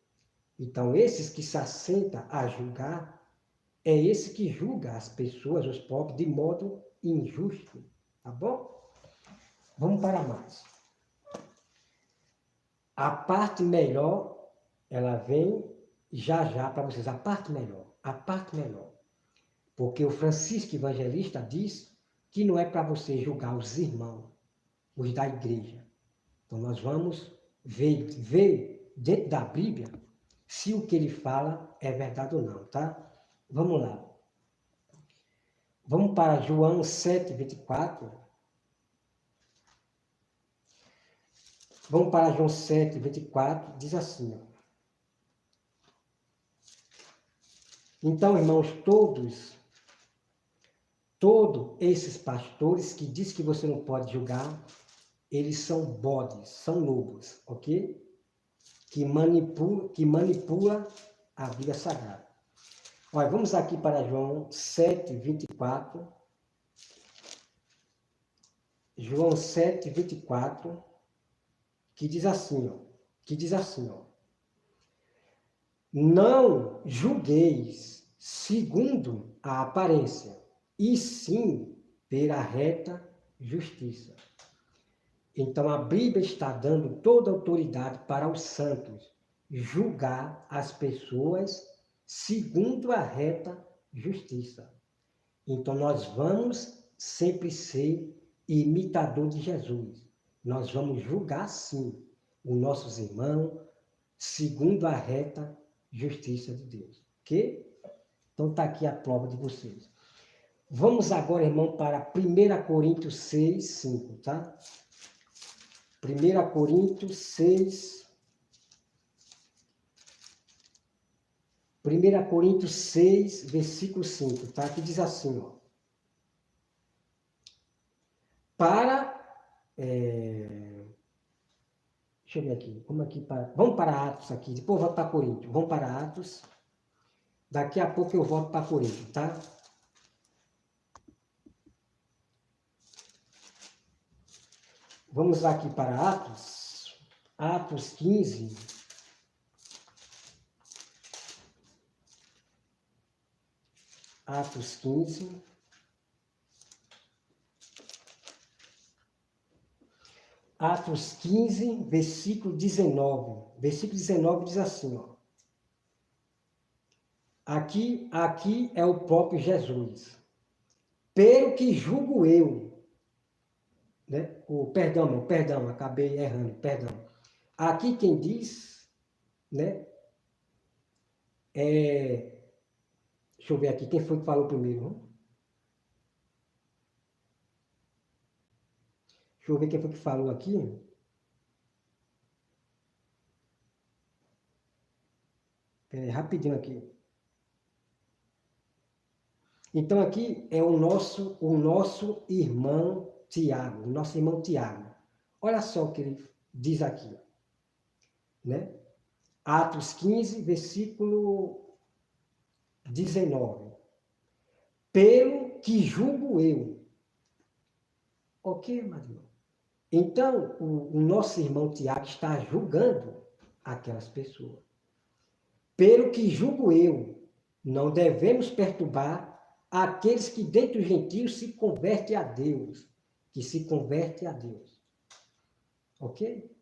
Então, esses que se assentam a julgar, é esse que julga as pessoas, os pobres, de modo injusto, tá bom? Vamos para mais. A parte melhor, ela vem já para vocês, a parte melhor. Porque o Francisco Evangelista diz que não é para você julgar os irmãos, os da igreja. Então nós vamos ver dentro da Bíblia se o que ele fala é verdade ou não, tá? Vamos lá. Vamos para João 7, 24. Vamos para João 7, 24, diz assim, ó. Então, irmãos, todos esses pastores que diz que você não pode julgar, eles são bodes, são lobos, ok? Que manipula a Bíblia Sagrada. Olha, vamos aqui para João 7, 24. João 7, 24, que diz assim, ó. Não julgueis segundo a aparência, e sim pela reta justiça. Então a Bíblia está dando toda a autoridade para os santos julgar as pessoas segundo a reta justiça. Então nós vamos sempre ser imitador de Jesus. Nós vamos julgar sim os nossos irmãos segundo a reta justiça de Deus, ok? Então está aqui a prova de vocês. Vamos agora, irmão, para 1 Coríntios 6, 5, tá? 1 Coríntios 6, 1 Coríntios 6, versículo 5, tá? Que diz assim, ó. Deixa eu ver aqui, vamos para Atos aqui, depois eu volto para Coríntios. Vamos para Atos. Daqui a pouco eu volto para Coríntios, tá? Vamos aqui para Atos. Atos 15. Atos 15. Atos 15, versículo 19. Versículo 19 diz assim, ó. Aqui é o próprio Jesus. Pelo que julgo eu, né? Perdão, acabei errando, perdão. Aqui quem diz, né? Deixa eu ver aqui, quem foi que falou primeiro? Deixa eu ver quem foi que falou aqui. Rapidinho aqui. Então aqui é o nosso irmão Tiago, Olha só o que ele diz aqui, né? Atos 15, versículo 19. Pelo que julgo eu. Ok, Marinho? Então, o nosso irmão Tiago está julgando aquelas pessoas. Pelo que julgo eu, não devemos perturbar aqueles que dentre os gentios se convertem a Deus. Ok?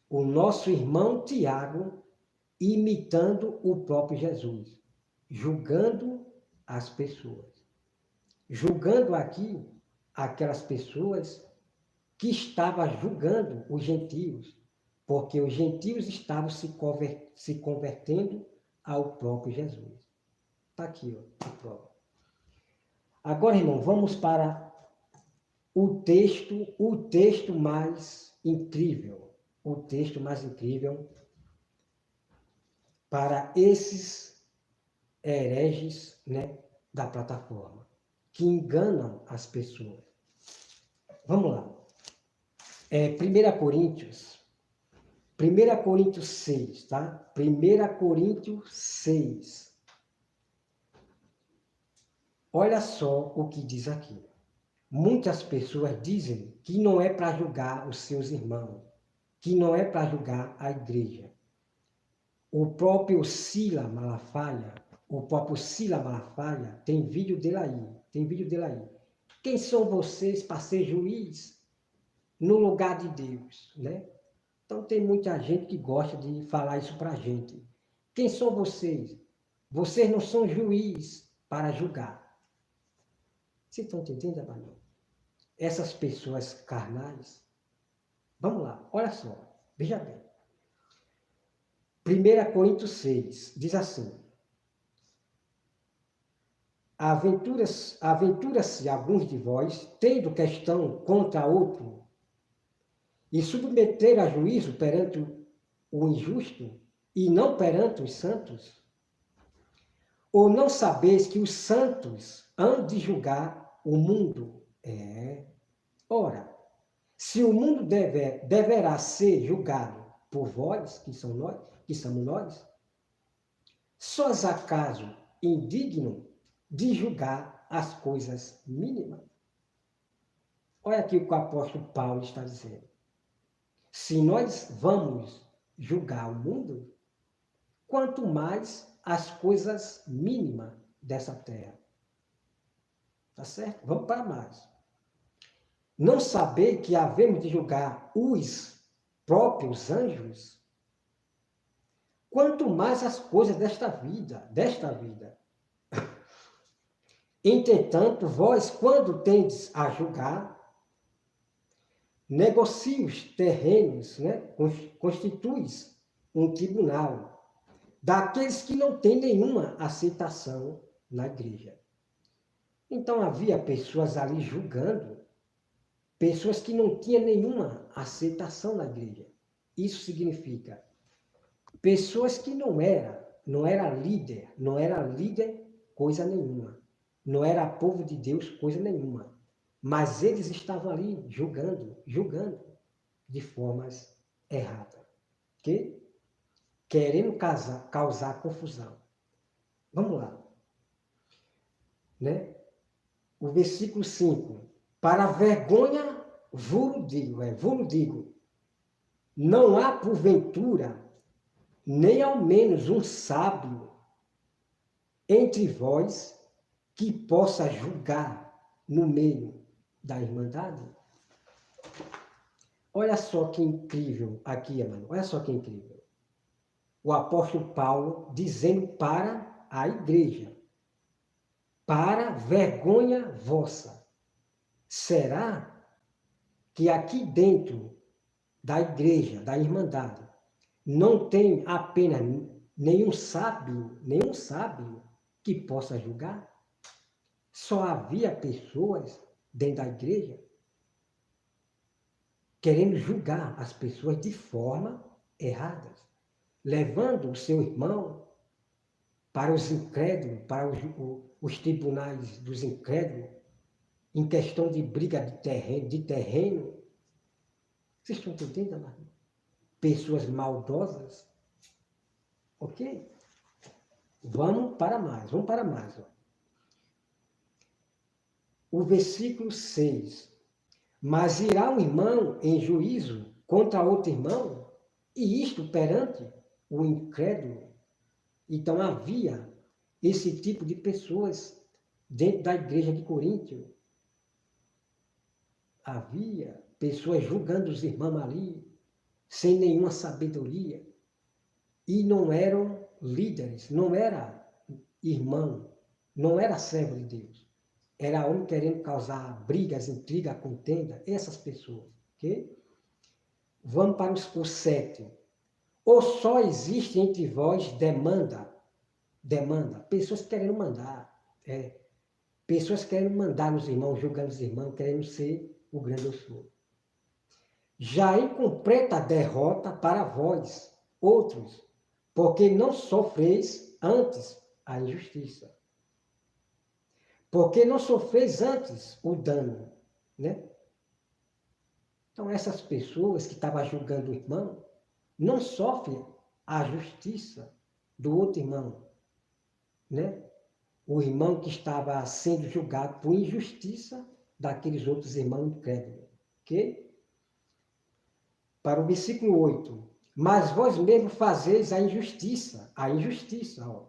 O nosso irmão Tiago imitando o próprio Jesus, julgando as pessoas. Julgando aqui aquelas pessoas que estavam julgando os gentios, porque os gentios estavam se convertendo ao próprio Jesus. Está aqui, ó, a prova. Agora, irmão, vamos para o texto mais incrível. O texto mais incrível para esses hereges, né, da plataforma, que enganam as pessoas. Vamos lá. 1 Coríntios 1 Coríntios 6, tá? 1 Coríntios 6. Olha só o que diz aqui. Muitas pessoas dizem que não é para julgar os seus irmãos, que não é para julgar a igreja. O próprio Sila Malafaia tem vídeo dele aí, Quem são vocês para ser juiz no lugar de Deus, né? Então tem muita gente que gosta de falar isso para a gente. Quem são vocês? Vocês não são juiz para julgar. Vocês estão entendendo, Abraão? Essas pessoas carnais. Vamos lá, olha só, veja bem. 1 Coríntios 6 diz assim: aventura-se alguns de vós, tendo questão contra outro, e submeter a juízo perante o injusto, e não perante os santos? Ou não sabeis que os santos hão de julgar o mundo? Ora, se o mundo deverá ser julgado por vós, que somos nós, sois acaso indigno de julgar as coisas mínimas? Olha aqui o que o apóstolo Paulo está dizendo. Se nós vamos julgar o mundo, quanto mais as coisas mínimas dessa terra. Tá certo? Vamos para mais. Não saber que havemos de julgar os próprios anjos? Quanto mais as coisas desta vida. Entretanto, vós, quando tendes a julgar, negocios terrenos, né? Constituis um tribunal daqueles que não têm nenhuma aceitação na igreja. Então havia pessoas ali julgando, pessoas que não tinham nenhuma aceitação na igreja. Isso significa pessoas que não era líder coisa nenhuma, não era povo de Deus coisa nenhuma, mas eles estavam ali julgando de formas erradas, ok? Querendo causar confusão. Vamos lá. Né? O versículo 5. Para a vergonha vos digo, não há porventura, nem ao menos um sábio entre vós que possa julgar no meio da irmandade? Olha só que incrível aqui, mano. Olha só que incrível. O apóstolo Paulo dizendo para a igreja, para vergonha vossa. Será que aqui dentro da igreja, da irmandade, não tem apenas nenhum sábio que possa julgar? Só havia pessoas dentro da igreja querendo julgar as pessoas de forma errada, levando o seu irmão para os incrédulos, para os tribunais dos incrédulos, em questão de briga de terreno. Vocês estão entendendo, amado? Pessoas maldosas. Ok? Vamos para mais. Ó. O versículo 6. Mas irá um irmão em juízo contra outro irmão, e isto perante o incrédulo? Então havia esse tipo de pessoas dentro da igreja de Coríntio. Havia pessoas julgando os irmãos ali, sem nenhuma sabedoria, e não eram líderes, não era irmão, não era servo de Deus. Era homem querendo causar brigas, intriga, contenda, essas pessoas, ok? Vamos para o 7. Ou só existe entre vós demanda, pessoas querendo mandar, pessoas querendo mandar nos irmãos, julgando os irmãos, querendo ser o grande eu sou. Já em completa derrota para vós, outros, porque não sofreis antes a injustiça. Porque não sofreis antes o dano, né? Então essas pessoas que estavam julgando o irmão, não sofre a justiça do outro irmão, né? O irmão que estava sendo julgado por injustiça daqueles outros irmãos incrédulos. Ok? Para o versículo 8. Mas vós mesmos fazeis a injustiça, ó,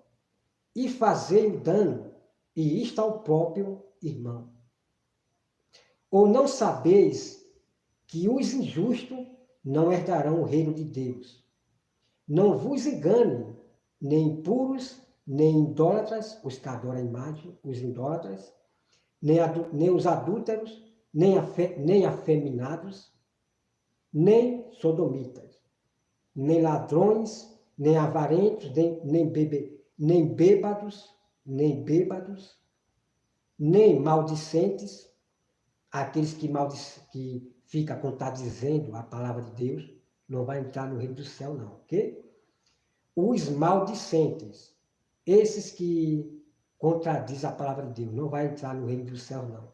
e fazei o dano, e isto ao próprio irmão. Ou não sabeis que os injustos não herdarão o reino de Deus? Não vos engane, nem impuros, nem idólatras, os que adoram a imagem, os idólatras, nem os adúlteros, nem afeminados, nem sodomitas, nem ladrões, nem avarentos, nem bêbados, nem maldicentes, aqueles que ficam contradizendo a palavra de Deus, não vai entrar no reino do céu, não, ok? Os maldicentes, esses que contradizem a palavra de Deus, não vai entrar no reino do céu, não.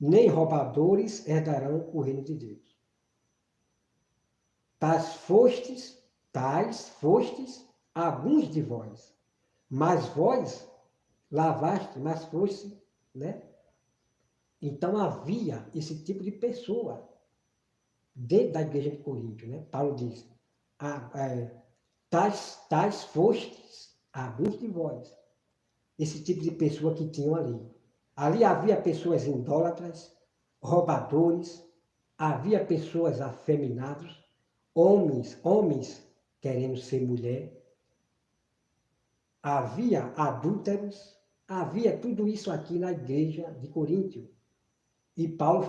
Nem roubadores herdarão o reino de Deus. Tais fostes alguns de vós, mas vós lavaste, mas foste, né? Então havia esse tipo de pessoa dentro da igreja de Corinto, né? Paulo diz, tais fostes alguns de vós, esse tipo de pessoa que tinham ali. Ali havia pessoas idólatras, roubadores, havia pessoas afeminadas, homens querendo ser mulher, havia adúlteros, havia tudo isso aqui na igreja de Corinto. E Paulo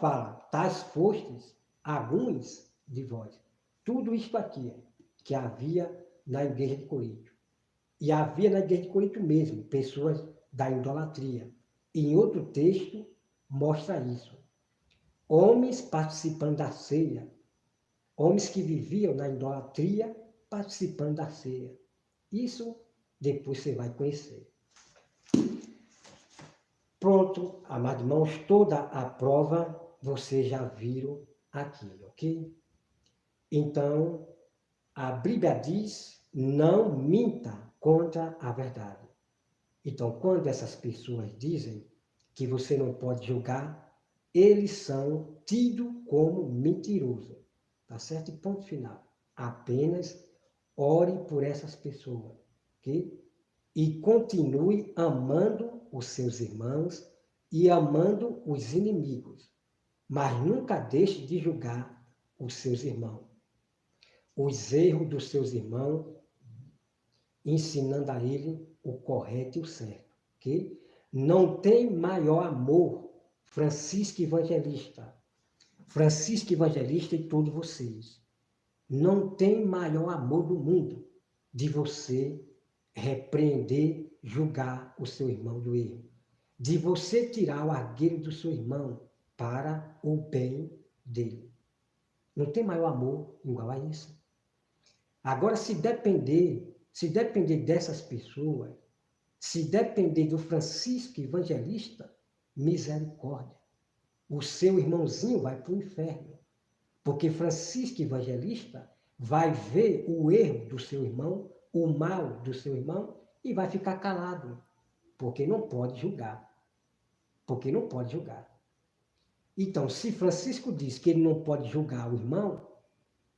fala, tais fostes alguns de vós. Tudo isso aqui que havia na igreja de Corinto. E havia na igreja de Corinto mesmo, pessoas da idolatria. E em outro texto mostra isso. Homens participando da ceia, homens que viviam na idolatria participando da ceia. Isso depois você vai conhecer. Pronto, amados irmãos, toda a prova vocês já viram aqui, ok? Então, a Bíblia diz, não minta contra a verdade. Então, quando essas pessoas dizem que você não pode julgar, eles são tidos como mentirosos. Tá certo? E ponto final. Apenas ore por essas pessoas, ok? E continue amando os seus irmãos e amando os inimigos. Mas nunca deixe de julgar os seus irmãos. Os erros dos seus irmãos, ensinando a ele o correto e o certo, ok? Não tem maior amor, Francisco Evangelista e todos vocês, não tem maior amor do mundo de você repreender, julgar o seu irmão do erro, de você tirar o argueiro do seu irmão para o bem dele. Não tem maior amor igual a isso. Agora, se depender dessas pessoas, se depender do Francisco Evangelista, misericórdia. O seu irmãozinho vai para o inferno. Porque Francisco Evangelista vai ver o erro do seu irmão, o mal do seu irmão, e vai ficar calado. Porque não pode julgar. Então, se Francisco diz que ele não pode julgar o irmão,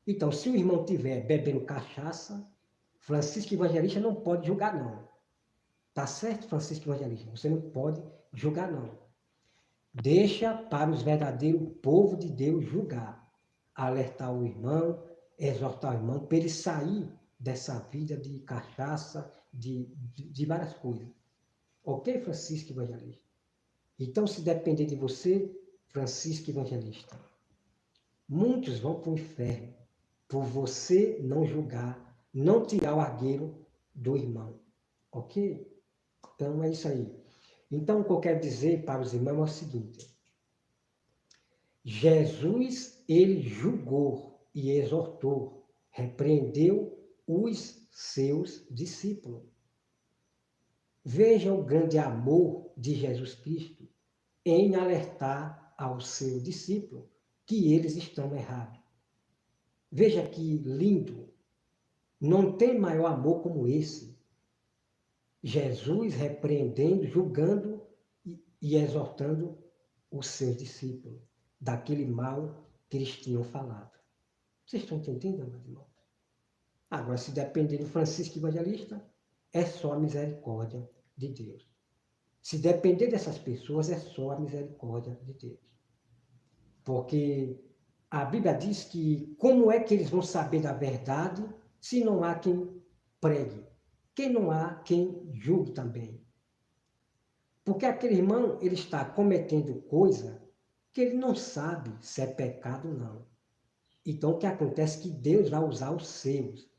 então, se o irmão estiver bebendo cachaça, Francisco Evangelista não pode julgar, não. Tá certo, Francisco Evangelista? Você não pode julgar, não. Deixa para os verdadeiros povo de Deus julgar. Alertar o irmão, exortar o irmão, para ele sair dessa vida de cachaça, de várias coisas. Ok, Francisco Evangelista? Então, se depender de você, Francisco Evangelista, muitos vão para o inferno por você não julgar, não tirar o argueiro do irmão. Ok? Então, é isso aí. Então, o que eu quero dizer para os irmãos é o seguinte. Jesus, ele julgou e exortou, repreendeu os seus discípulos. Veja o grande amor de Jesus Cristo em alertar ao seu discípulo que eles estão errados. Veja que lindo. Não tem maior amor como esse. Jesus repreendendo, julgando e exortando os seus discípulos daquele mal que eles tinham falado. Vocês estão entendendo, meus irmãos? Agora, se depender do Francisco Evangelista, é só a misericórdia de Deus. Se depender dessas pessoas, é só a misericórdia de Deus. Porque a Bíblia diz que como é que eles vão saber da verdade se não há quem pregue? Quem não há quem julgue também. Porque aquele irmão, ele está cometendo coisa que ele não sabe se é pecado ou não. Então, o que acontece é que Deus vai usar os seus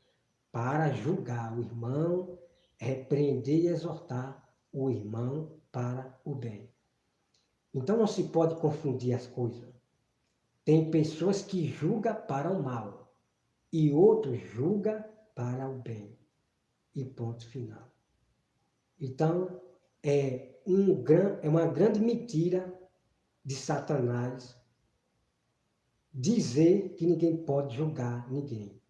para julgar o irmão, repreender e exortar o irmão para o bem. Então, não se pode confundir as coisas. Tem pessoas que julgam para o mal e outros julgam para o bem. E ponto final. Então, é uma grande mentira de Satanás dizer que ninguém pode julgar ninguém.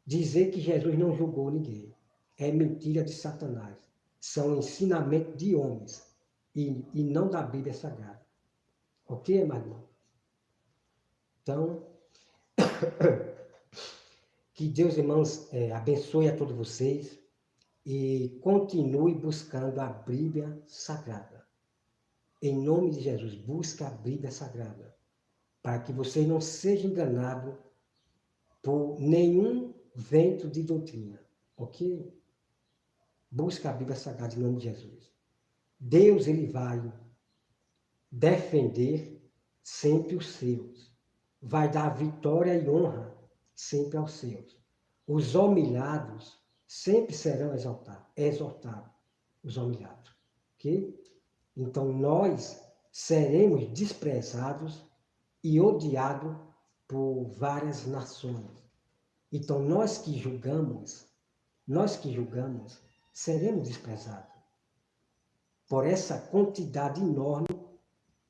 Dizer que Jesus não julgou ninguém. É mentira de Satanás. São ensinamentos de homens e não da Bíblia Sagrada. Ok, irmão? Então, que Deus, irmãos, abençoe a todos vocês e continue buscando a Bíblia Sagrada. Em nome de Jesus, busque a Bíblia Sagrada, para que você não seja enganado por nenhum vento de doutrina, ok? Busque a Bíblia Sagrada em nome de Jesus. Deus, ele vai defender sempre os seus. Vai dar vitória e honra sempre aos seus. Os humilhados sempre serão exaltados, os humilhados, ok? Então, nós seremos desprezados e odiados por várias nações. Então, nós que julgamos, seremos desprezados por essa quantidade enorme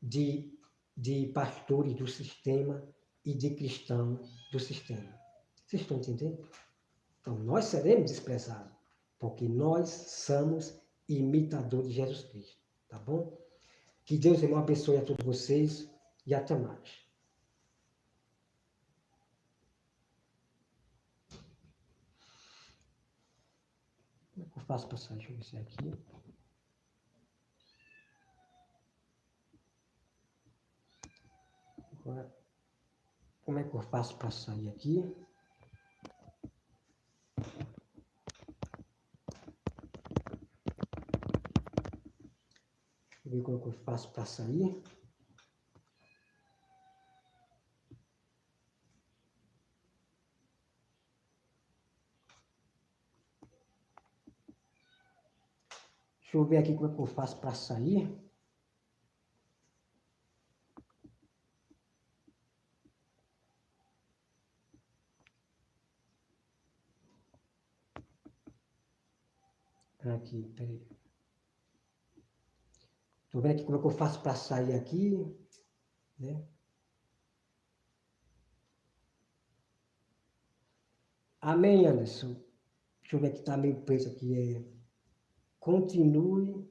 de pastores do sistema e de cristãos do sistema. Vocês estão entendendo? Então, nós seremos desprezados, porque nós somos imitadores de Jesus Cristo. Tá bom? Que Deus, irmão, abençoe a todos vocês e até mais. Como é que eu faço para sair? Deixa eu ver se é aqui. Agora, como é que eu faço para sair aqui? Deixa eu ver como é que eu faço para sair. Deixa eu ver aqui como é que eu faço para sair. Aqui, peraí. Estou vendo aqui como é que eu faço para sair aqui, né? Amém, Anderson. Deixa eu ver aqui, está meio preso aqui. Continue.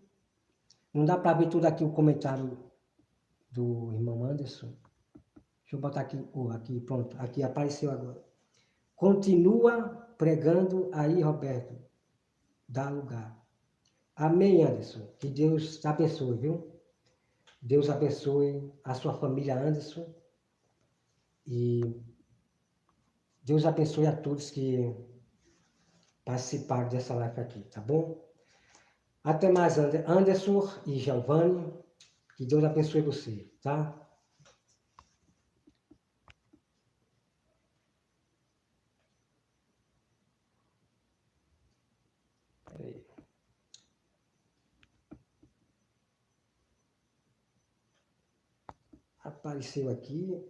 Não dá para ver tudo aqui o comentário do irmão Anderson. Deixa eu botar aqui, aqui, pronto. Aqui apareceu agora. Continua pregando aí, Roberto. Dá lugar. Amém, Anderson. Que Deus te abençoe, viu? Deus abençoe a sua família, Anderson. E Deus abençoe a todos que participaram dessa live aqui, tá bom? Até mais, Anderson e Giovanni. Que Deus abençoe você, tá? Peraí. Apareceu aqui.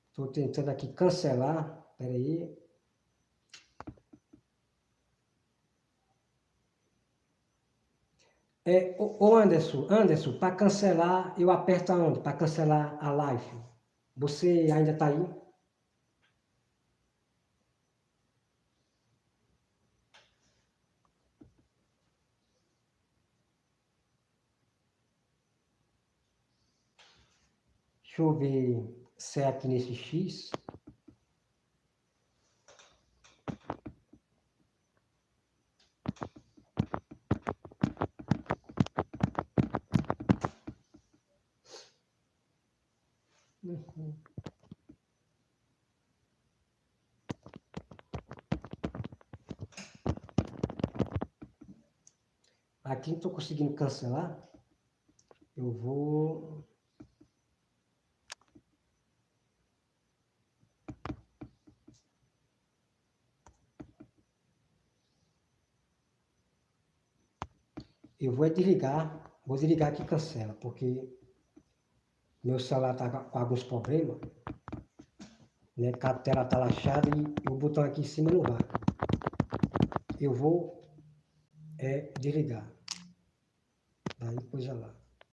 Estou tentando aqui cancelar. Peraí. Ô Anderson, para cancelar, eu aperto aonde? Para cancelar a live. Você ainda está aí? Deixa eu ver se é aqui nesse X. Uhum. Aqui não estou conseguindo cancelar. Eu vou... desligar. Vou desligar aqui e cancela, porque meu celular está com alguns problemas. Né? A tela está laxada e o botão aqui em cima não vai. Eu vou desligar. Aí coisa lá.